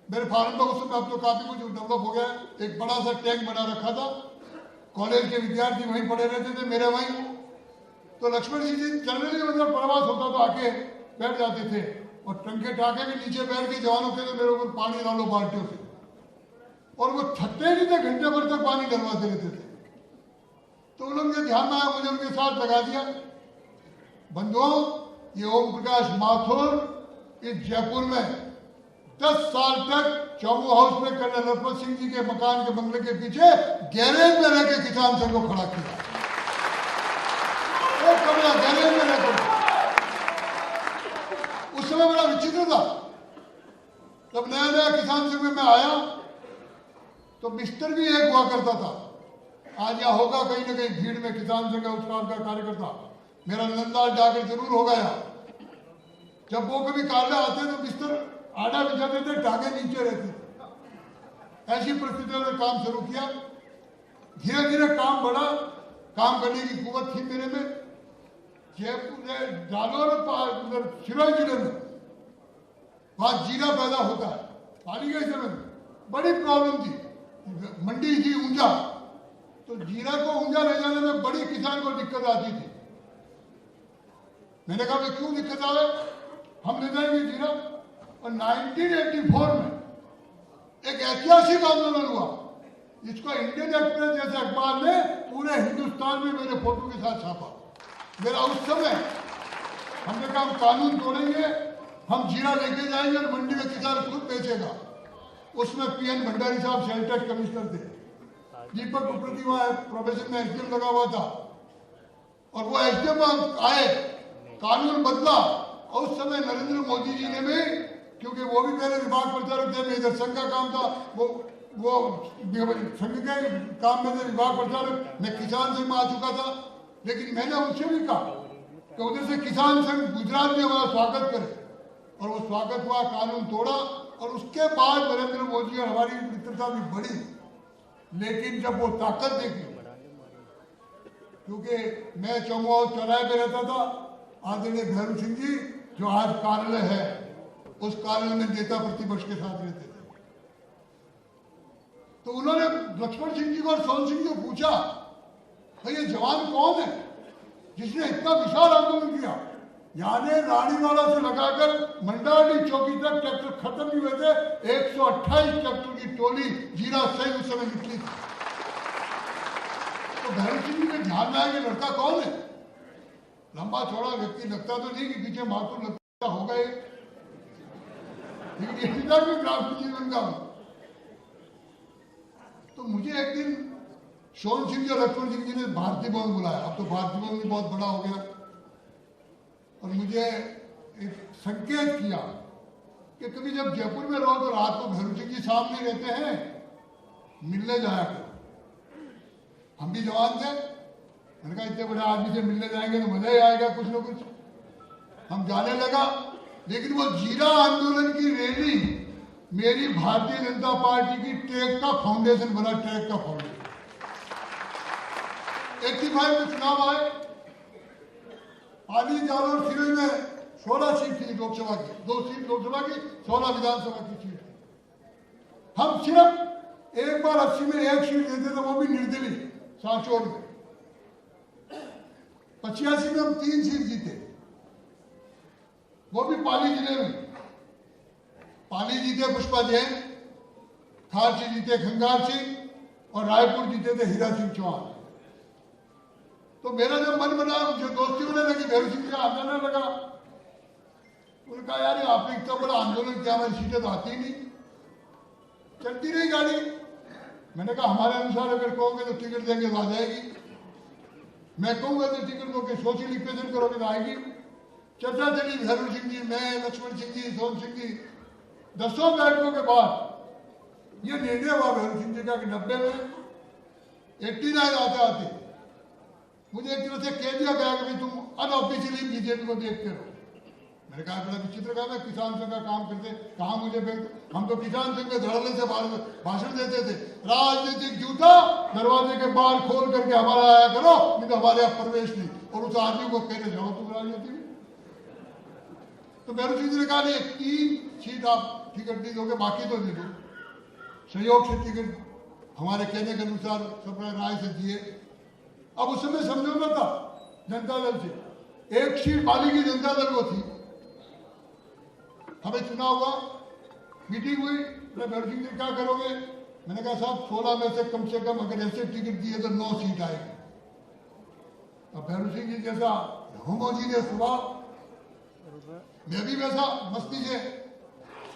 मेरे फार्म में उस समय अब तो काफी कुछ डेवलप हो गया। एक बड़ा सा टैंक बना रखा था, कॉलेज के विद्यार्थी वहीं पढ़े रहते थे, मेरे वहीं। तो लक्ष्मण सिंह जी जनरली मतलब प्रवास होता तो आके बैठ जाते थे, और टंके टाके भी नीचे बैठ के जवानों के मेरे ऊपर पानी डालो बाल्टियों से, और वो थकते नहीं थे, घंटे भर तक पानी डलवाते रहते थे। तो उन लोगों के ध्यान में आया, मुझे उनके साथ लगा दिया। बंधुओं, ये ओम प्रकाश माथुर इस जयपुर में 10 साल तक चौमू हाउस में कर्नल नरपत सिंह जी के मकान के बंगले के पीछे गैरेज में रह के किसान संघ को खड़ा किया। वो कमरा गैरेज में रहकर, उस समय बड़ा विचित्र था। जब नया नया किसान संघ में मैं आया तो बिस्तर भी एक हुआ करता था। आज या होगा कहीं ना कहीं भीड़ में किसान संघ का उत्साह का कार्यकर्ता, मेरा नंदाल जाकर जरूर होगा। जब वो कभी कार्यालय आते तो बिस्तर आड़ा बिछाते थे, टांगे नीचे रहती थी। ऐसी परिस्थितियों में काम शुरू किया। धीरे धीरे काम बढ़ा, काम करने की कुवत थी मेरे में। जयपुर जालोर सिरोही जिले में वहां जीरा पैदा होता है, पानी के समय में बड़ी प्रॉब्लम थी। मंडी थी ऊंचा, तो जीरा को ऊंचा ले जाने में बड़ी किसान को दिक्कत आती थी। मैंने कहा भाई क्यों दिक्कत आ रही, हम ले जाएंगे जीरा। और 1984 में एक ऐतिहासिक आंदोलन हुआ, जिसको इंडियन एक्सप्रेस जैसे अखबार ने पूरे हिंदुस्तान में मेरे फोटो के साथ छापा। मेरा उस समय हमने कहा हम कानून तोड़ेंगे, हम जीरा लेके जाएंगे और मंडी में किसान खुद बेचेगा। उसमें पीएन भंडारी साहब सेल टैक्स कमिश्नर थे, दीपक उप्रति वहां प्रोफेशन में एसडीएम लगा हुआ था, और वो एसडीएम आए, कानून बदला। और उस समय नरेंद्र मोदी जी ने भी, क्योंकि वो भी पहले विभाग प्रचारक थे, मेजर संघ का काम था, वो संघ के काम में थे विभाग प्रचारक, मैं किसान संघ में आ चुका था। लेकिन मैंने उनसे भी कहा कि उधर से किसान संघ गुजरात में हमारा स्वागत करे, और वो स्वागत हुआ, कानून तोड़ा, और उसके बाद नरेंद्र मोदी और हमारी मित्रता भी बढ़ी। लेकिन जब वो ताकत देखी, क्योंकि मैं चौमू हाउस चौराहे पे रहता था, आदरणीय भैरू सिंह जी जो आज कार्यालय है, उस कार्यालय में नेता प्रतिपक्ष के साथ रहते थे। तो उन्होंने लक्ष्मण सिंह जी को और सोहन सिंह जी को पूछा, भाई ये जवान कौन है जिसने इतना विशाल आंदोलन किया? यानी रानीवाला से लगाकर मंडाली चौकी तक ट्रैक्टर खत्म नहीं हुए थे, 128 ट्रैक्टर की टोली जीरा सही उस समय निकली थी। तो भैरू सिंह जी ने ध्यान में आया कि लड़का कौन है। लंबा चौड़ा व्यक्ति लगता तो नहीं कि पीछे माथुर लगता होगा, लेकिन ये पिता भी ग्रामीण जीवन का। तो मुझे एक दिन सोहन सिंह जी और लक्ष्मण सिंह जी ने भारतीय भवन बुलाया। अब तो भारतीय भवन भी बहुत बड़ा हो गया, और मुझे एक संकेत किया कि कभी जब जयपुर में रहो तो रात को भैरू सिंह जी सामने रहते हैं, मिलने जाया करो। हम भी जवान थे, मैंने कहा इतने बड़े आदमी से मिलने जाएंगे तो मजा ही आएगा कुछ न कुछ। हम जाने लगा, लेकिन वो जीरा आंदोलन की रैली मेरी भारतीय जनता पार्टी की ट्रैक का फाउंडेशन बना, ट्रैक का फाउंडेशन। 85 में चुनाव आए, पाली, जालौर, सिरोही में 16 सीट थी लोकसभा की, 2 सीट लोकसभा की, 16 विधानसभा की सीट थी। हम सिर्फ एक बार 80 में 1 सीट देते थे, वो भी निर्दलीय सांचौर में। 85 में हम 3 सीट जीते, वो भी पाली जिले में। पाली जीते पुष्पा जैन, खारची जीते खंगार सिंह और रायपुर जीते थे हीरा सिंह चौहान। तो मेरा जब मन बना, जो दोस्ती होने लगी, भैरू सिंह से आंदोलन लगा। उन्होंने कहा यार आपने इतना बड़ा आंदोलन किया, हमारी सीटें तो आती ही नहीं। चलती रही गाड़ी। मैंने कहा हमारे अनुसार अगर कहोगे तो टिकट देंगे तो आ जाएगी, मैं कहूंगा तो टिकट दो के सोशल इक्वेशन करोगे तो आएगी। चर्चा चली, भैरू सिंह जी, मैं, लक्ष्मण सिंह जी, सोहन सिंह जी। 10 बैठकों के बाद ये निर्णय हुआ भैरू सिंह जी का कि 90 में 89 आते आते मुझे एक तरह से कह दिया गया कि तुम अनऑफिशियली बीजेपी को देखते रहो। मैंने कहा बड़ा विचित्र काम है, किसान संघ का काम करते, कहा मुझे हम तो किसान संघ में धड़ल्ले से भाषण देते थे। राजनीतिक जूता दरवाजे के बाहर खोल करके हमारा आया करो, नहीं तो हमारे यहाँ प्रवेश नहीं। और उस आदमी को कहने जाओ तुम राजनीति में। तो भैरू सिंह जी ने कहा नहीं, 3 सीट आप टिकट नहीं दोगे, बाकी तो दे दो। सहयोग से टिकट हमारे कहने के अनुसार सब राय से दिए। अब उस समय समझौता था जनता दल से, 1 सीट पाली की जनता दल को थी। हमें चुनाव हुआ, मीटिंग हुई, भैरू सिंह जी क्या करोगे? मैंने कहा साहब 16 में से कम अगर ऐसे टिकट दिए तो 9 सीट आएगी। अब भैरू सिंह जी जैसा होमोजीनियस स्वभाव, मैं भी वैसा मस्ती से।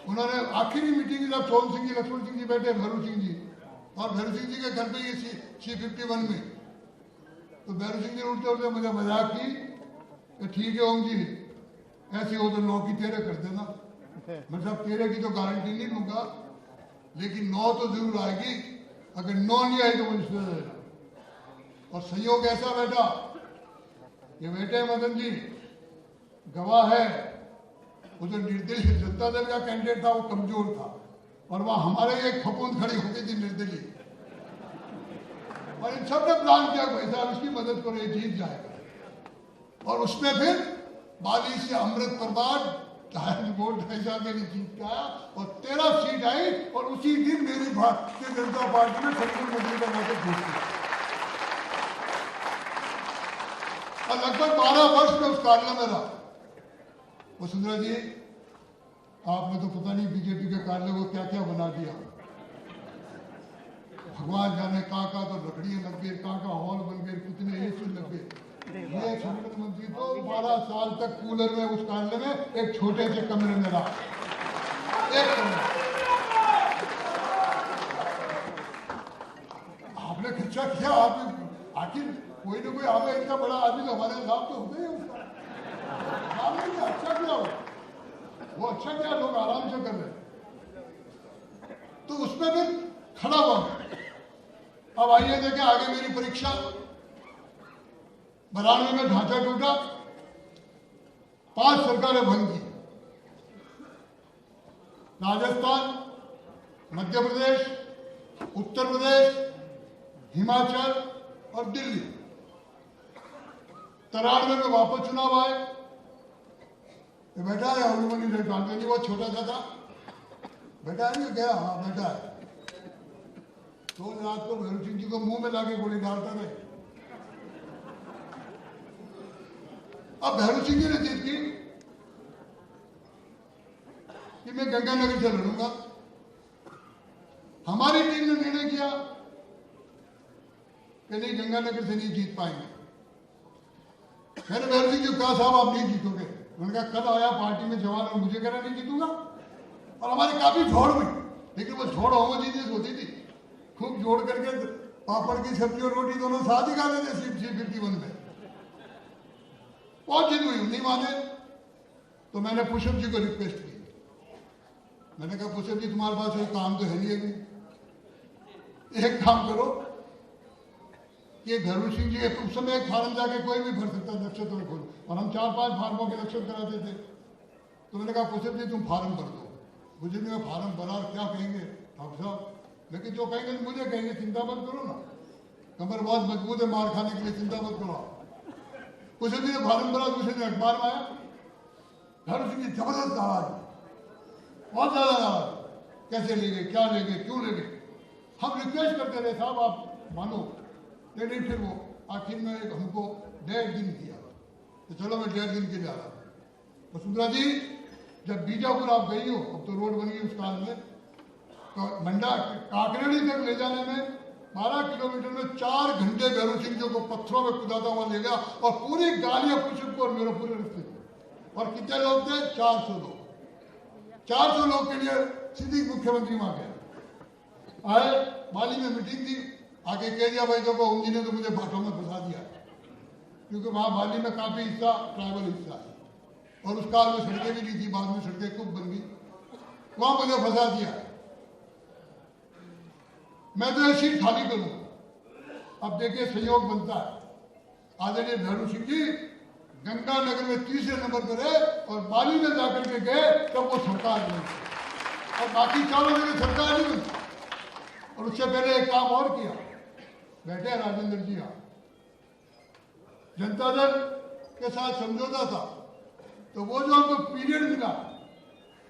उन्होंने आखिरी मीटिंग जब सोहन सिंह जी, लक्ष्मण सिंह जी बैठे, भैरू सिंह जी और भैरू सिंह जी के घर पे ये C51 में, तो भैरू सिंह जी उठते उठते मुझे मजाक की कि ठीक है ओम जी, ऐसे हो तो 9 की 13 कर देना। मैं साहब 13 की तो गारंटी नहीं दूंगा, लेकिन 9 तो जरूर आएगी। अगर 9 नहीं आई तो मुझे सुना देना। और संयोग ऐसा बैठा, ये बेटे मदन जी गवाह है, वो जो निर्दलीय जनता दल का कैंडिडेट था वो कमजोर था, और वह हमारे एक फपूंद खड़ी हो गई थी निर्दलीय। और इन सब ने प्लान किया भाई साहब इसकी मदद करो, ये जीत जाएगा। और उसमें फिर बाली से अमृत प्रभात 2.5 वोट में जीत के आया और 13 सीट आई। और उसी दिन मेरी भारतीय जनता पार्टी में सेंट्रल मंत्री का मौका जीत गया। और लगभग 12 वर्ष में उस कार्यालय में रहा। वसुंधरा जी, आपने तो पता नहीं बीजेपी के कार्यालय को क्या क्या बना दिया। भगवान जाने कहाँ तो लकड़ियां लग गई, कहाँ हॉल बन गए, कितने एसी लग गए। ये संगठन मंत्री तो 12 साल तक कूलर में उस कार्यालय में एक छोटे से कमरे में रहा, एक कमरे। आपने खर्चा किया, आपने आखिर कोई ना कोई आवे, इतना बड़ा आदमी तो हमारे लाभ तो हो गए उसका। अच्छा क्या वो अच्छा क्या, लोग आराम से कर रहे। तो उसमें फिर खड़ा हुआ। अब आइए देखें आगे मेरी परीक्षा। 92 में ढांचा टूटा, 5 सरकारें भंग की। राजस्थान, मध्य प्रदेश, उत्तर प्रदेश, हिमाचल और दिल्ली। 93 में वापस चुनाव आए। बेटा है अभिमन्यु से डालते नहीं, वो छोटा सा था। बेटा है क्या? हाँ बेटा है। तो रात को भैरू सिंह जी को मुंह में लाके गोली डालता रहे। अब भैरू सिंह जी ने जिद की कि मैं गंगानगर से लड़ूंगा। हमारी टीम ने निर्णय किया कि नहीं, गंगानगर से नहीं जीत पाएंगे। मैंने भैरू सिंह जी को कहा साहब आप नहीं जीतोगे। उन्होंने कहा कल आया पार्टी में जवान और मुझे कह रहा नहीं जीतूंगा। और हमारी काफी झोड़ हुई, लेकिन वो झोड़ होमोजीनियस होती थी। खूब जोड़ करके पापड़ की सब्जी और रोटी दोनों साथ ही खा लेते C51 में। बहुत जिद हुई, नहीं माने। तो मैंने पुष्प जी को रिक्वेस्ट की। मैंने कहा पुष्प जी तुम्हारे पास एक काम तो है नहीं अभी, एक काम करो, ये भैरू सिंह जी उस समय एक फार्म जाके कोई भी भर सकता नक्षत्र खोल, और हम 4-5 फार्मों के नक्षत्र कराते थे। तो मैंने कहा पुष्प जी तुम फार्म भर दो। मुझे नहीं फार्म भरा, क्या कहेंगे डॉक्टर साहब, लेकिन जो कहेंगे मुझे कहेंगे, चिंता मत करो ना। कमर बहुत मजबूत है, मार खाने के लिए चिंता मत करो। उसे भी भारत उसे ने अखबार में आया, भैरू सिंह की जबरदस्त नाराज, बहुत ज्यादा नाराज, कैसे ले गए, क्या ले गए, क्यों ले गए। हम रिक्वेस्ट करते रहे साहब आप मानो, लेकिन फिर वो आखिर में हमको 1.5 दिन दिया, तो चलो मैं 1.5 दिन के लिए आ रहा हूँ। वसुंधरा जी जब बीजापुर आप गई हो, अब तो रोड बन गई उस काल में, तो मंडा काकरेड़ी तक ले जाने में 12 किलोमीटर में 4 घंटे भैरू सिंह जी को पत्थरों में कुदाता हुआ ले गया, और पूरी गालियां पुष्प को और मेरे पूरे रिश्ते थे। और कितने लोग थे? 400 लोग। 400 लोग के लिए सीधी मुख्यमंत्री वहां गए, आए, माली में मीटिंग थी, आगे कह दिया भाई देखो उन जी ने तो मुझे भाटों में फंसा दिया, क्योंकि वहां माली में काफी हिस्सा ट्राइबल हिस्सा है, और उस काल में सड़कें भी नहीं थी, बाद में सड़कें खूब बन गई, वहां मुझे फंसा दिया। मैं तो ये सीट खाली करूंगा। अब देखिए संयोग बनता है, आदरणीय भैरू सिंह जी गंगानगर में 3रे नंबर पर है, और माली में जाकर के गए तब वो सरकार बनी, और बाकी 4 जगह सरकार नहीं बनी। और उससे पहले एक काम और किया, बैठे राजेंद्र जी यहाँ, जनता दल के साथ समझौता था, तो वो जो हमको पीरियड मिला,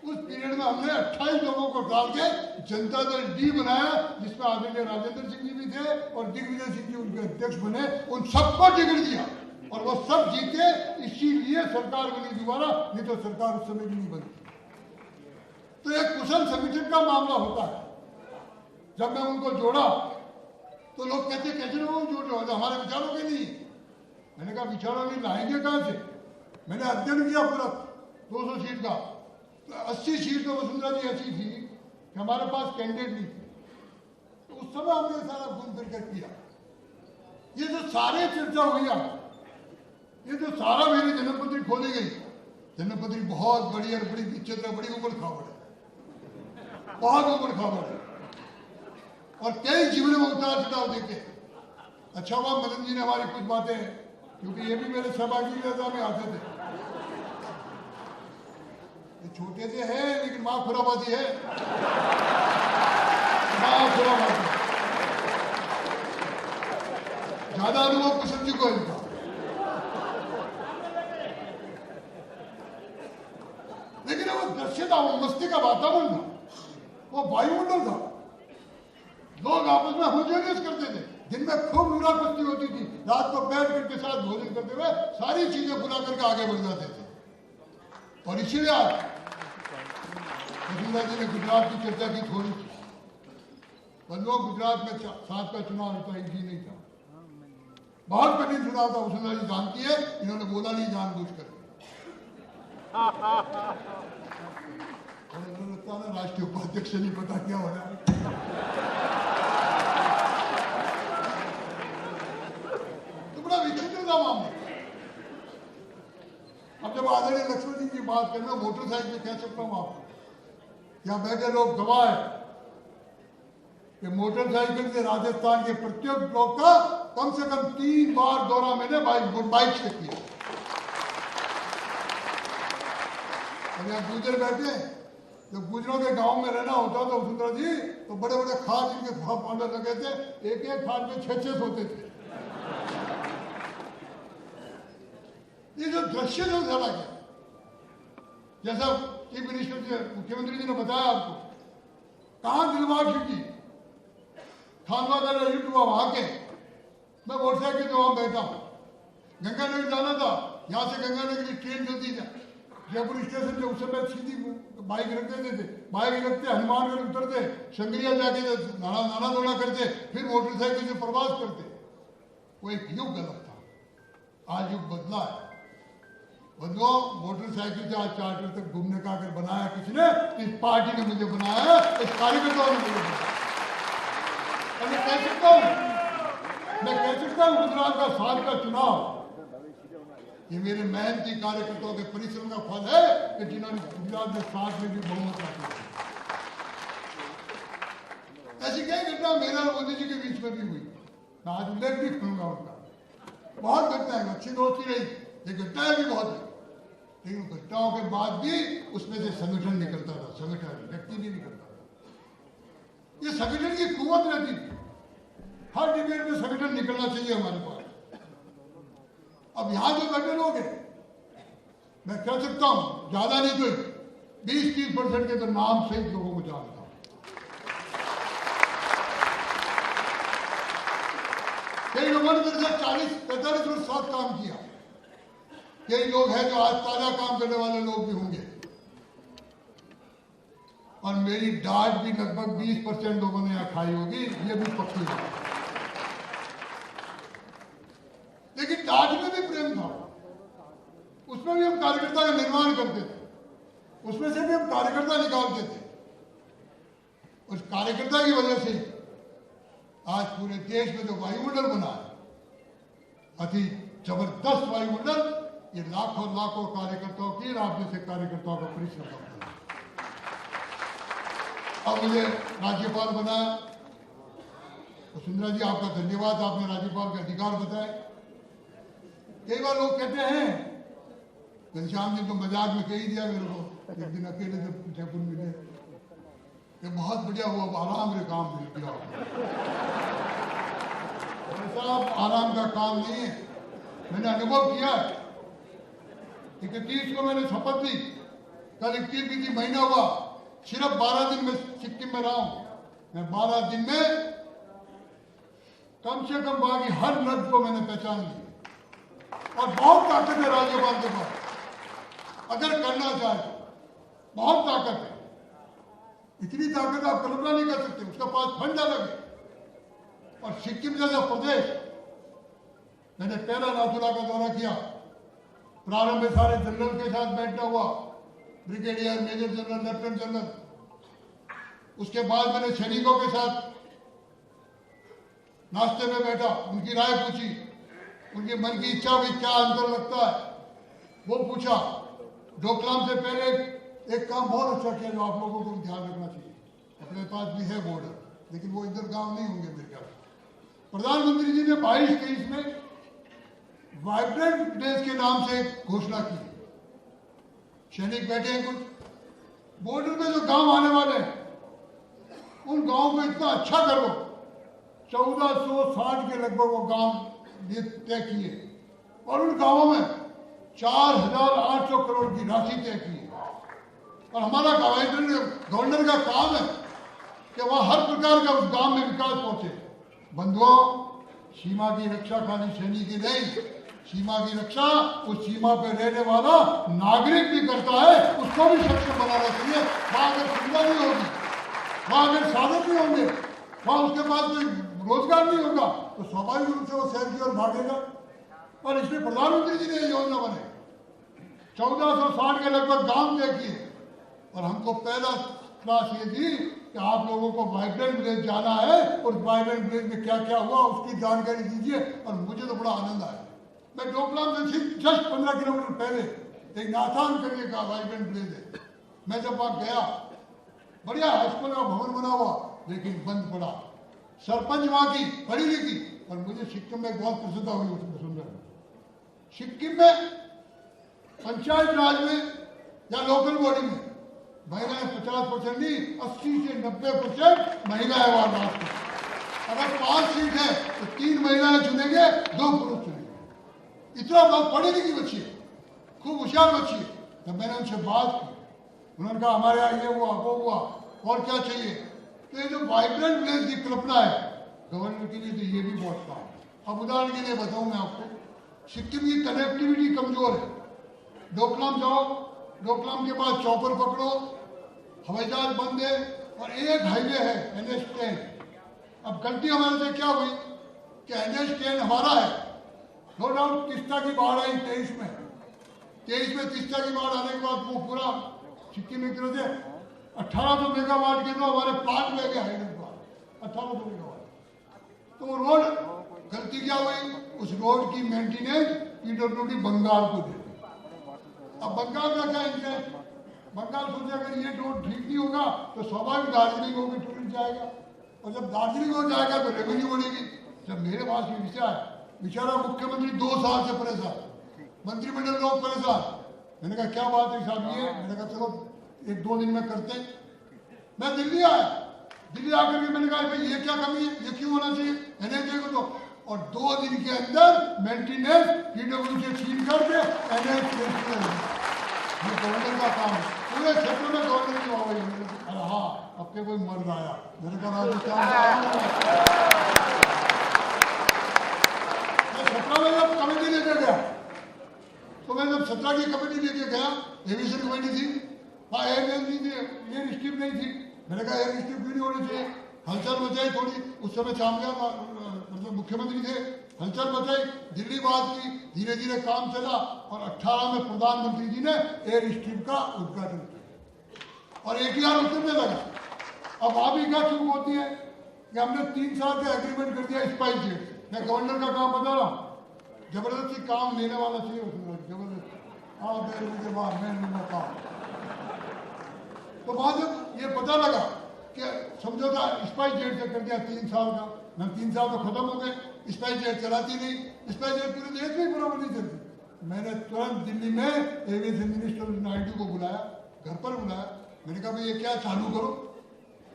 उस पीरियड में हमने 28 लोगों को डाल के जनता दल डी बनाया, जिसमें आदरणीय राजेंद्र सिंह जी भी थे और दिग्विजय सिंह जी उनके अध्यक्ष बने। उन सबको टिकट दिया और वो सब जीते, इसीलिए सरकार बनी दोबारा, नहीं तो सरकार उस समय भी नहीं बनी। तो एक कुशल संगठन का मामला होता है। जब मैं उनको जोड़ा तो लोग कहते कैसे लोग जोड़ रहे हो, हमारे विचारों के नहीं। मैंने कहा विचारों नहीं लाएंगे कहां से। मैंने अध्ययन किया पूरा 200 सीट का, तो 80 सीट तो वसुंधरा जी ऐसी थी कि हमारे पास कैंडिडेट नहीं थे, तो उस समय हमने सारा घूम फिर कर किया। ये जो सारे चर्चा हुई, ये जो सारा मेरी जन्मपत्री खोली गई, जन्मपत्री बहुत बड़ी और बड़ी विचित्र, बड़ी उबड़ खाबड़ है, बहुत उबड़ खाबड़ है, और कई जीवन में उतार चढ़ाव देखे। अच्छा हुआ मदन जी ने हमारी कुछ बातें, क्योंकि ये भी मेरे सहभागिता में आते थे, ये छोटे से है लेकिन मां खुराबादी है, मां खुराबादी, ज्यादा अनुभव कुशल जी को इनका। लेकिन वो दृश्य था, वो मस्ती का वातावरण था, वो वायुमंडल था, लोग आपस में होमोजेनियस करते थे, दिन में खूब नूरा कुश्ती होती थी, रात को बैठ करके साथ भोजन करते हुए सारी चीजें बुला करके आगे बढ़ जाते थे। और इसीलिए आज वसुंधरा जी ने गुजरात की चर्चा की थोड़ी सी, पर लोग गुजरात में 7 का चुनाव इतना ईजी नहीं था, बहुत कठिन चुनाव था। वसुंधरा जी जानती है, इन्होंने बोला नहीं जानबूझ कर, लगता है राष्ट्रीय उपाध्यक्ष नहीं पता क्या हो रहा है। तो बड़ा विचित्र था मामला। अब जब आदरणीय लक्ष्मण जी की बात करें, मैं मोटरसाइकिल कह सकता हूं आपको, क्या बैठे लोग गवाह है कि मोटरसाइकिल से राजस्थान के प्रत्येक ब्लॉक का कम से कम 3 बार दौरा मैंने बाइक से किया। और यहाँ गुजर बैठे, जब गुजरों के गांव में रहना होता था वसुंधरा जी, तो बड़े बड़े खाद इनके पाउडर लगे थे, एक एक खाद में 6-6 होते थे। ये जो दृश्य जो चला गया, जैसा चीफ मिनिस्टर जी, मुख्यमंत्री जी ने बताया आपको, कहां दिलबाग खिड़की, खानवा का युद्ध हुआ वहां के, मैं मोटरसाइकिल जो वहां बैठा हूं, गंगानगर जाना था, यहां से गंगानगर की ट्रेन चलती है जयपुर स्टेशन से, उस समय सीधी बाइक रख देते थे, बाइक रखते हनुमानगढ़ उतरते, संगरिया जाके नाना दौड़ा करते, फिर मोटरसाइकिल से प्रवास करते। वो एक युग गलत था, आज युग बदला है। बंधुओं, मोटरसाइकिल से आज चार्टर तक घूमने का अगर बनाया किसने, इस पार्टी ने मुझे बनाया, इस कार्यकर्ताओं ने मुझे बनाया। और मैं कह सकता हूं गुजरात का 7 का चुनाव ये मेरे मेहनती कार्यकर्ताओं के परिश्रम का फल है कि जिन्होंने गुजरात में 7 में भी बहुमत हासिल किया। ऐसी कई घटना मेरे और मोदी जी के बीच में भी हुई, मैं आज उल्लेख भी करूंगा उनका। बहुत घटनाएं, अच्छी दोस्ती रही, ये घटनाएं भी बहुत है, लेकिन घटनाओं के बाद भी उसमें से संगठन निकलता था, संगठन व्यक्ति नहीं निकलता था। ये संगठन की कुवत रहती थी। हर डिबेट में संगठन निकलना चाहिए हमारे पास। अब यहां जो बैठे लोग हैं, मैं कह सकता हूं ज्यादा नहीं तो 20-30% के तो नाम सहित लोगों को जानता हूं। कई लोगों ने मेरे साथ 40-45 वर्ष साथ काम किया। कई लोग हैं जो आज ताजा काम करने वाले लोग भी होंगे, और मेरी डांट भी लगभग 20% लोगों ने यहां खाई होगी, ये भी पक्की बात है। लेकिन डांट में भी प्रेम था, उसमें भी हम कार्यकर्ता का निर्माण करते थे, उसमें से भी हम कार्यकर्ता निकालते थे। उस कार्यकर्ता की वजह से आज पूरे देश में जो वायुमंडल बना है, अति जबरदस्त वायुमंडल, ये लाखों लाखों कार्यकर्ताओं की, राज्य से कार्यकर्ताओं का परिश्रम करता है। अब मुझे राज्यपाल बनाया, वसुंधरा जी आपका धन्यवाद, आपने राज्यपाल के अधिकार बताए। कई बार लोग कहते हैं, घनश्याम जी तो मजाक में कह ही दिया मेरे को एक दिन अकेले जब जयपुर मिले, कि बहुत बढ़िया हुआ, आराम से काम मिल गया। साहब आराम का काम नहीं है, मैंने अनुभव किया। 31 को मैंने शपथ ली, कल 31 महीना हुआ, सिर्फ 12 दिन में सिक्किम में रहा हूं। मैं 12 दिन में कम से कम वहां की हर लफ्ज को मैंने पहचान ली, और बहुत ताकत है राज्यपाल के पास, अगर करना चाहे बहुत ताकत है। इतनी ताकत आप कल्पना नहीं कर सकते, उसका पास फंड अलग है। और सिक्किम जैसा प्रदेश, मैंने पहला नाथुला का दौरा किया, प्रारंभ में सारे जनरल के साथ बैठना हुआ, brigadier, major general, lieutenant general. उसके बाद मैंने सैनिकों के साथ नाश्ते में बैठा, उनकी राय पूछी, उनकी मन की इच्छा भी क्या अंतर लगता है वो पूछा। डोकलाम से पहले एक काम बहुत अच्छा किया जो आप लोगों को ध्यान रखना चाहिए, अपने पास भी है बॉर्डर, लेकिन वो इधर गांव नहीं होंगे मेरे ख्याल। प्रधानमंत्री जी ने 22-23 में वाइब्रेंट विलेज के नाम से घोषणा की। सैनिक बैठे हैं कुछ, बॉर्डर में जो गांव आने वाले हैं उन गांव को इतना अच्छा करो। 1460 के लगभग वो गांव तय किए, और उन गांवों में 4800 करोड़ की राशि तय की है। और हमारा गवर्नर का काम है कि वह हर प्रकार का उस गांव में विकास पहुंचे। बंधुओं, सीमा की रक्षा खाली सैनिक ही नहीं, सीमा की रक्षा उस सीमा पर रहने वाला नागरिक भी करता है, उसको भी सक्षम बनाना चाहिए। वहां अगर सुविधा नहीं होगी, वहां अगर साधन नहीं होंगे, वहां उसके पास कोई रोजगार नहीं होगा, तो स्वाभाविक रूप से वो शहर की ओर भागेगा। और इसलिए प्रधानमंत्री जी ने यह योजना बनाई, 1460 के लगभग गांव तय किए, और हमको पहला क्लास ये दी कि आप लोगों को वाइब्रेंट विलेज जाना है, और वाइब्रेंट विलेज में क्या क्या हुआ उसकी जानकारी दीजिए। और मुझे तो बड़ा आनंद आया। मैं डोकलाम से जस्ट 15 किलोमीटर पहले एक नाथान करने का वाइब्रेंट विलेज है, मैं जब वहां गया, बढ़िया हाईस्कूल का भवन बना हुआ, लेकिन बंद पड़ा। सरपंच वहां की पढ़ी लिखी, और मुझे सिक्किम में बहुत प्रसन्नता हुई उसमें सुंदर। सिक्किम में पंचायत राज में या लोकल बॉडी में महिलाएं 50% नहीं, 80 से 90% महिलाएं वहां बात करती। अगर 5 सीट है तो 3 महिलाएं चुनेंगे, 2 पुरुष चुनेंगे। इतना बहुत पढ़ी लिखी बच्ची है, खूब होशियार बच्ची है। जब मैंने उनसे बात की, उन्होंने कहा हमारे यहाँ ये हुआ वो हुआ, और क्या चाहिए। तो ये जो वाइब्रेंट विलेज की कल्पना है गवर्नमेंट के लिए, तो ये भी बहुत काम है। अब उदाहरण के लिए बताऊं मैं आपको, सिक्किम की कनेक्टिविटी कमजोर है। डोकलाम जाओ, डोकलाम के बाद चौपर पकड़ो, हवाई जहाज बंद है, और एक हाईवे है NH10। अब गलती हमारे से क्या हुई कि NH10 हमारा है, नो डाउट तीस्ता की बाढ़ आई 23 में। 23 में तीस्ता की बाढ़ आने के बाद वो पूरा सिक्किम एक तरह से 1800 मेगावाट के तो हमारे प्लांट में गए हाईवे पर 1800 मेगावाट। तो वो रोड गलती क्या हुई, उस रोड की मेंटेनेंस PWD बंगाल को दे। अब बंगाल का क्या इंटरेस्ट, बंगाल सोचे अगर ये रोड ठीक नहीं होगा तो स्वाभाविक दार्जिलिंग होगी, टूरिस्ट जाएगा, और जब दार्जिलिंग हो जाएगा तो रेवेन्यू बढ़ेगी। जब मेरे पास में विषय आया, बेचारा मुख्यमंत्री 2 साल से परेशान, मंत्रिमंडल लोग परेशान। मैंने कहा क्या बात है साहब ये, मैंने कहा चलो 1-2 दिन में करते हैं। मैं दिल्ली आया, दिल्ली आकर के मैंने कहा भाई ये क्या कमी है, ये क्यों होना चाहिए, एनएचए को तो, और 2 दिन के अंदर मेंटेनेंस पीडब्ल्यू से सील करके एनएच ये गवर्नर का काम है। पूरे क्षेत्र में गवर्नर की आवाज। अरे हाँ, अब के कोई मर्द आया, मेरे का राजस्थान में जब कमेटी लेके गया, तो मैं जब 17 की कमेटी लेके गया, एविएशन कमेटी थी, वहाँ एयर स्ट्रिप नहीं थी। मैंने कहा एयर स्ट्रिप क्यों नहीं होनी चाहिए, हलचल मचाई थोड़ी। उस समय चामलिया मतलब मुख्यमंत्री थे, हलचल मचाई, दिल्ली बात की, धीरे धीरे काम चला और 18 में प्रधानमंत्री जी ने एयर स्ट्रिप का उद्घाटन किया और ATR उतरने लगा। अब वहां भी क्या चूक होती है कि हमने 3 साल का एग्रीमेंट कर दिया स्पाइस जेट। मैं गवर्नर का काम बता रहा हूँ, जबरदस्ती काम लेने वाला चाहिए उसमें, जबरदस्ती हाँ मुझे बाहर मैं लूंगा काम। तो वहां जब ये पता लगा कि समझौता स्पाइस जेट से कर दिया 3 साल का, मैं 3 साल तो खत्म हो गए, स्पाइस जेट चलाती नहीं, स्पाइस जेट पूरे देश में बराबर नहीं चलती। मैंने तुरंत दिल्ली में एविएशन मिनिस्टर नायडू को बुलाया, घर पर बुलाया। मैंने कहा भाई ये क्या चालू करो।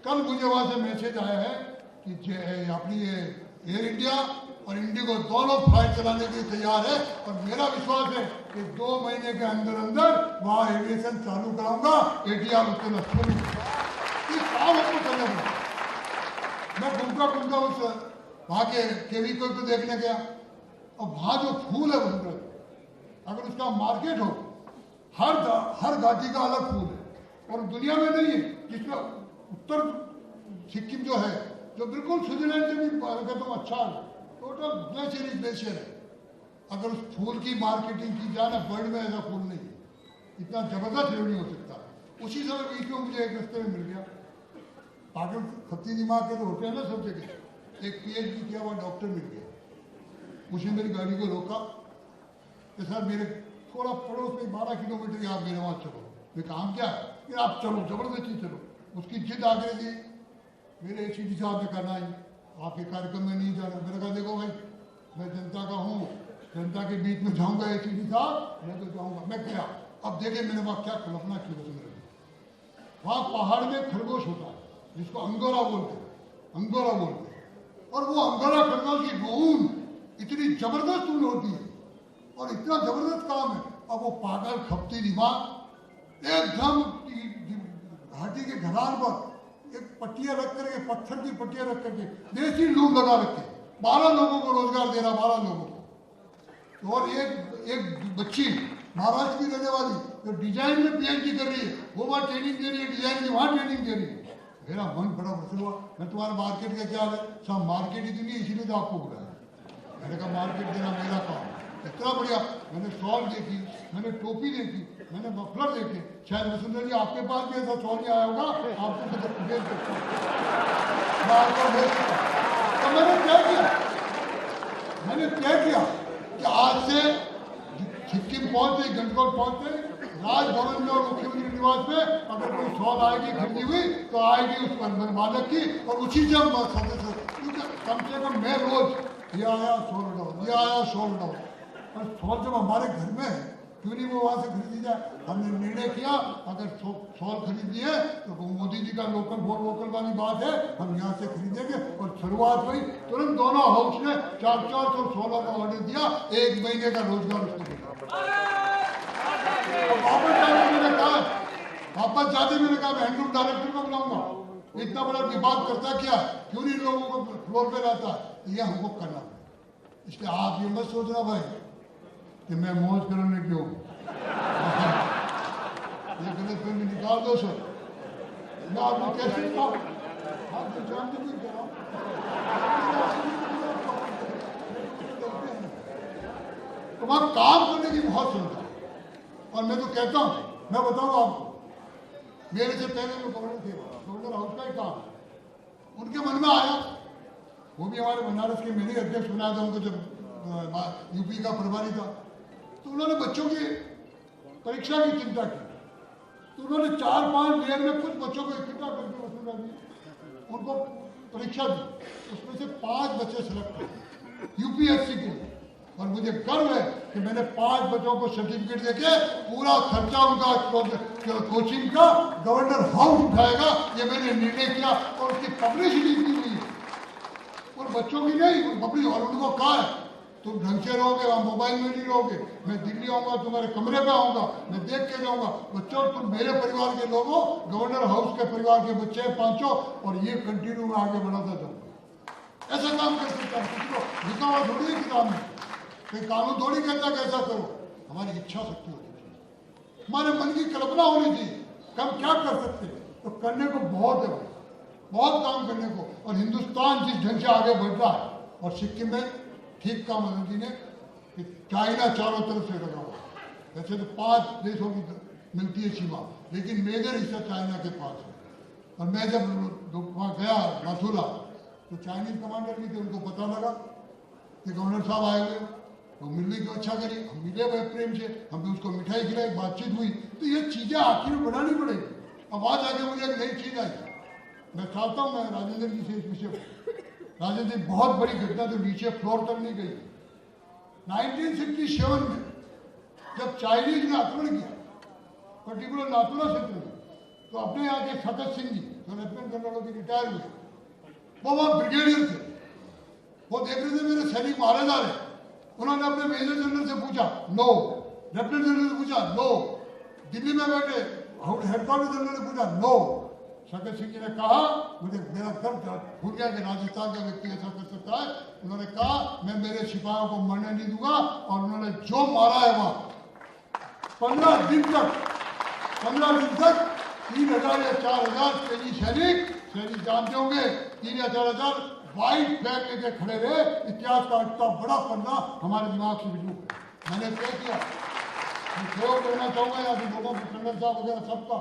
कल मुझे वहां से मैसेज आया है कि अपनी ये एयर इंडिया और इंडिगो दोनों फ्लाइट चलाने के लिए तैयार है और मेरा विश्वास है कि 2 महीने के अंदर अंदर वहां एविएशन चालू कराऊंगा, ATR उतरना शुरू। इस काम हमको करना पड़ा। मैं घूमता उस वहां के केवी को देखने गया और वहां जो फूल है वसुंधरा, अगर उसका मार्केट हो, हर घाटी का अलग फूल है और दुनिया में नहीं है। जिसमें उत्तर सिक्किम जो है, जो बिल्कुल स्विट्जरलैंड से भी अगर तुम अच्छा है, टोटल ग्लेशियर है। अगर उस फूल की मार्केटिंग की जाए ना, वर्ल्ड में ऐसा फूल नहीं है, इतना जबरदस्त रेवेन्यू हो सकता है। उसी समय बीच में मुझे एक रस्ते में मिल गया, पागल खत्ती दिमाग के तो होते हैं ना सब जगह, एक PhD किया हुआ डॉक्टर मिल गया। उसने मेरी गाड़ी को रोका कि सर मेरे थोड़ा पड़ोस में 12 किलोमीटर आप मेरे वहाँ चलो। मैं काम क्या है कि आप चलो, जबरदस्ती चलो। उसकी जिद आगे थी, मेरे ACD साहब ने करना है, आपके कार्यक्रम में नहीं जाना। मैंने कहा देखो भाई, मैं जनता का हूँ, जनता के बीच में जाऊंगा ACD साहब, मैं तो जाऊंगा। मैं गया, अब देखे मैंने वहाँ क्या कल्पना की। वहाँ पहाड़ में खरगोश होता है जिसको अंगोरा बोलते हैं, और वो अंगोरा खरगोश की ऊन इतनी जबरदस्त ऊन होती है और इतना जबरदस्त काम है। अब वो पागल खपती दिमाग एकदम घाटी के ढलान पर एक पट्टियां रख करके, पत्थर की पट्टियां रख करके देसी लूम लगा रखे, 12 लोगों को रोजगार दे रहा, 12 लोगों को। और एक बच्ची महाराष्ट्र की रहने वाली जो डिजाइन में PhD कर रही है, वो वहाँ ट्रेनिंग दे रही है, डिजाइन की वहाँ ट्रेनिंग दे रही है। मेरा मन बड़ा प्रसन्न हुआ। मैं तुम्हारे मार्केट का क्या है, सब मार्केट ही नहीं, इसीलिए तो आपको बुलाया। मैंने कहा मार्केट देना मेरा काम। इतना बढ़िया। मैंने शॉल देखी, मैंने टोपी देखी, मैंने मफलर देखे। शायद वसुंधरा जी आपके पास भी ऐसा शॉल नहीं आया होगा, आपको भेज सकता हूँ। तो मैंने तय किया कि आज से सिक्किम पहुंचते, गंगटोक पहुंचते, राजभवन में और मुख्यमंत्री निवास में अगर कोई शॉल आएगी खरीदी हुई तो आएगी उस पर मालक की, और उसी से हम सदस्य, क्योंकि कम से कम मैं रोज ये आया शॉल उठाओ, ये आया शॉल उठाओ। और शॉल जब हमारे घर में है, क्यों नहीं वो वहाँ से खरीदी जाए। हमने निर्णय किया अगर शॉल खरीदनी है तो मोदी जी का लोकल फॉर वोकल वाली बात है, हम यहाँ से खरीदेंगे। और शुरुआत हुई, तुरंत दोनों हाउस ने 400 शॉलों का ऑर्डर दिया, 1 महीने का रोजगार उसको दिया। वापस जाते मैंने कहा मैं हैंडलूम डायरेक्टर को बुलाऊंगा, इतना बड़ा विवाद करता क्या, क्यों नहीं लोगों को फ्लोर पे रहता है, ये हमको करना है। इसलिए आप ये मत सोचना भाई कि मैं मौज करने क्यों, ये गलत फहमी निकाल दो सर। मैं आपको कैसे आपको जानते भी कराऊं, तो वहां काम करने की बहुत क्षमता है। और मैं तो कहता हूं, मैं बताऊं आपको, मेरे से पहले जो गवर्नर थे, गवर्नर हाउस का ही काम उनके मन में आया। वो भी हमारे बनारस के मेरे अध्यक्ष बनाया था उनको, जब UP का प्रभारी था। तो उन्होंने बच्चों की परीक्षा की चिंता की, तो उन्होंने 4-5 लेयर में कुछ बच्चों को इकट्ठा करके वसुंधरा जी उनको परीक्षा दी। उसमें से 5 बच्चे सिलेक्ट हुए UPSC के लिए। और मुझे गर्व है कि मैंने 5 बच्चों को सर्टिफिकेट देके पूरा खर्चा उनका कोचिंग का गवर्नर हाउस उठाएगा, ये मैंने निर्णय किया और उसकी पब्लिसिटी की हुई है। और बच्चों की नहीं, अपनी। और उनको कहा है तुम ढंग से रहोगे, वहां मोबाइल में नहीं रहोगे, मैं दिल्ली आऊंगा, तुम्हारे कमरे पे आऊंगा, मैं देख के जाऊंगा। बच्चों तुम मेरे परिवार के लोगों, गवर्नर हाउस के परिवार के बच्चे हैं पांचों, और ये कंटिन्यू में आगे बढ़ाता जाऊंगा। ऐसा काम कर सकता है, किसी को लिखा हुआ थोड़ी है किताब में, कोई कानून थोड़ी कहता कि ऐसा करो। हमारी इच्छा शक्ति होती है, हमारे मन की कल्पना होनी चाहिए कि हम क्या कर सकते हैं। तो करने को बहुत है, बहुत काम करने को। और हिंदुस्तान जिस ढंग से आगे बढ़ रहा है, और सिक्किम में ठीक काम मदन जी ने कि चाइना चारों तरफ से लगा हुआ। वैसे तो 5 देशों की मिलती है सीमा, लेकिन मेजर हिस्सा चाइना के पास है। और मैं जब वहाँ गया मथुरा, तो चाइनीज कमांडर भी थे, उनको पता लगा कि गवर्नर साहब आए हुए, तो मिलने की इच्छा करी, हम मिले हुए प्रेम से, हमने उसको मिठाई खिलाई, बातचीत हुई। तो ये चीजें आखिर में बढ़ानी पड़ेगी। अब आज आके मुझे एक नई चीज आई, मैं चाहता हूँ मैं राजेंद्र जी से इस विषय, राजेंद्र जी बहुत बड़ी घटना तो नीचे फ्लोर तक नहीं गई। 1967 में जब चाइनीज ने आक्रमण किया पर्टिकुलर नाथुला क्षेत्र में, तो अपने यहाँ के शतक सिंह जी जो लेफ्टिनेंट जनरल होकर रिटायर हुए, वो वहाँ ब्रिगेडियर थे, वो देख रहे थे मेरे सैनिक मारे जा रहे। उन्होंने अपने मेजर जनरल से पूछा नो, लेफ्टिनेंट जनरल से पूछा नो, दिल्ली में बैठे हेडक्वार्टर जनरल ने पूछा नो। शकर सिंह जी ने कहा, मुझे मेरा दर्द भूल गया कि राजस्थान का व्यक्ति ऐसा कर सकता है। उन्होंने कहा मैं मेरे सिपाहियों को मरने नहीं दूंगा, और उन्होंने जो मारा है वहां 15 दिन तक 3,000 या 4,000 सैनिक जानते होंगे, 3 या 4,000 व्हाइट फ्लैग लेके खड़े रहे। इतिहास का इतना बड़ा पन्ना हमारे दिमाग से विलुप्त है। मैंने तय किया, मैं प्रयोग करना चाहूंगा यहाँ के लोगों को, टंडन साहब वगैरह सबका,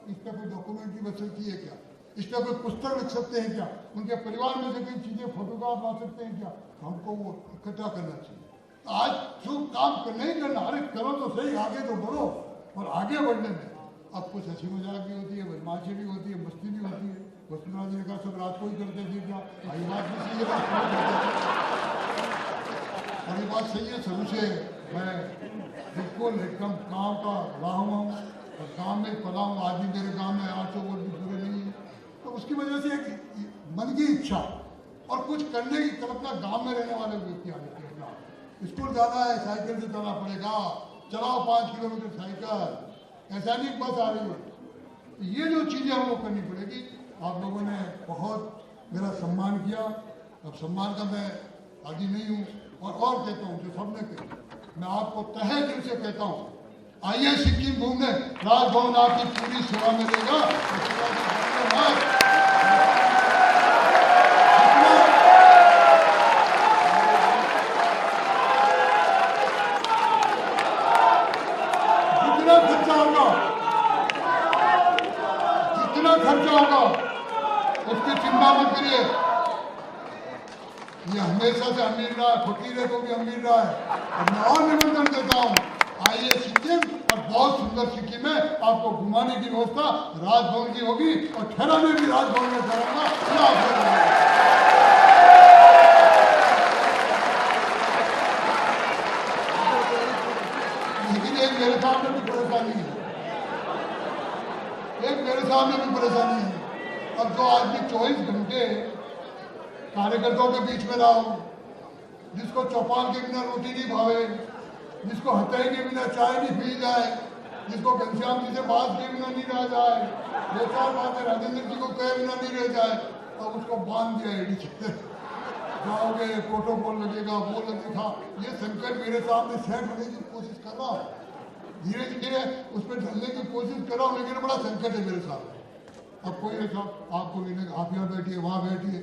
इस पर कोई डॉक्यूमेंट्री बन सकती है क्या, इस पर कोई पुस्तक लिख सकते हैं क्या, उनके परिवार में से कोई चीजें फोटोग्राफ ला सकते हैं क्या, हमको वो इकट्ठा करना चाहिए। तो आज जो काम करना ही करना, अरे करो तो सही, आगे तो बढ़ो। और आगे बढ़ने में अब कुछ हंसी मजाक भी होती है, बदमाशी भी होती है, मस्ती भी होती है। वसुंधरा जी ने कहा सब रात को ही करते थे क्या, ये बात भी सही है, और ये बात सही है। शुरू से मैं बिल्कुल एकदम गाँव का रहा हूँ, और गांव में पला हूँ। आज भी मेरे गांव में 800 वोट भी पूरे नहीं है, तो उसकी वजह से एक मन की इच्छा और कुछ करने की कल्पना गांव में रहने वाले व्यक्ति आ जाते हैं। स्कूल जाना है साइकिल से जाना पड़ेगा, चलाओ 5 किलोमीटर साइकिल, ऐसा नहीं बस आ रही है। ये जो चीजें हमको करनी पड़ेगी। आप लोगों ने बहुत मेरा सम्मान किया, अब सम्मान का मैं आदि नहीं हूँ। और कहता हूँ जो सबने कहा, मैं आपको तहे दिल से कहता हूँ, आइए सिक्किम घूमने, राजभवन आपकी पूरी सेवा में रहेगा। जितना खर्चा होगा उसकी चिंता मत करिए। ये हमेशा से अमीर रहा है, फकीर है तो भी अमीर रहा है। और मैं और निमंत्रण देता हूँ, आइए सिक्किम, और बहुत सुंदर सिक्किम है। आपको घुमाने की व्यवस्था राजभवन की होगी, और ठहराने भी राजभवन में ठहराऊंगा। लेकिन एक मेरे सामने भी परेशानी है, अब जो आदमी 24 घंटे कार्यकर्ताओं के बीच में रहा हो, जिसको चौपाल के बिना रोटी नहीं भावे, जिसको हथेली के बिना चाय नहीं पी जाए, जिसको घनश्याम जी से बात के बिना नहीं रह जाए, 2-4 बातें राजेंद्र जी को कहे बिना नहीं रह जाए, तो उसको बांध दिया एडी से। जाओगे प्रोटोकॉल लगेगा, वो लगेगा। ये संकट मेरे सामने सेट होने की कोशिश कर रहा हूँ, धीरे धीरे उस पर ढलने की कोशिश कर रहा हूँ, लेकिन बड़ा संकट है मेरे सामने। अब कोई ऐसा आपको मिलेगा, आप यहाँ बैठिए, वहाँ बैठिए,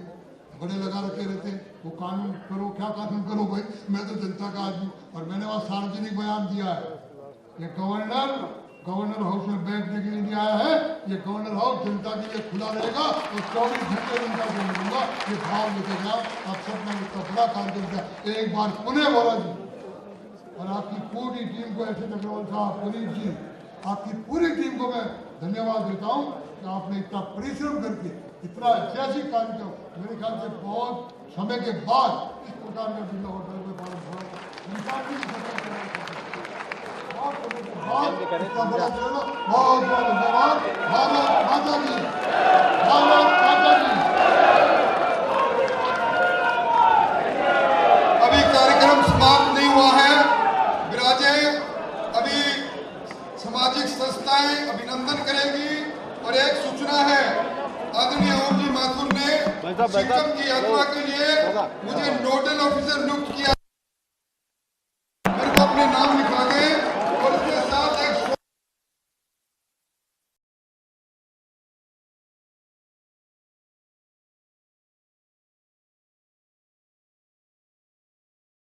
बड़े लगा रखे रहते, वो कानून करो, क्या कानून करो भाई, मैं तो जनता का आदमी। और मैंने वहाँ सार्वजनिक बयान दिया है, ये गवर्नर हाउस में बैठने के लिए नहीं आया है, ये गवर्नर हाउस जनता के लिए खुला रहेगा, और 24 घंटे जनता को मिलूंगा। ये भाव लेके जाओ, आप सब ने उसका बड़ा काम कर दिया। एक बार पुणे बोला जी, और आपकी पूरी टीम को, ऐसे अग्रवाल साहब, पुनीत जी, आपकी पूरी टीम को मैं धन्यवाद देता हूँ कि आपने इतना परिश्रम करके इतना ऐतिहासिक कार्य किया। मेरे ख्याल से बहुत समय के बाद इस प्रकार का बिरला होटल में बहुत बहुत धन्यवाद। भारत माता की, भारत माता की। ओम जी माथुर ने सिक्किम की यात्रा के लिए मुझे नोडल ऑफिसर नियुक्त किया।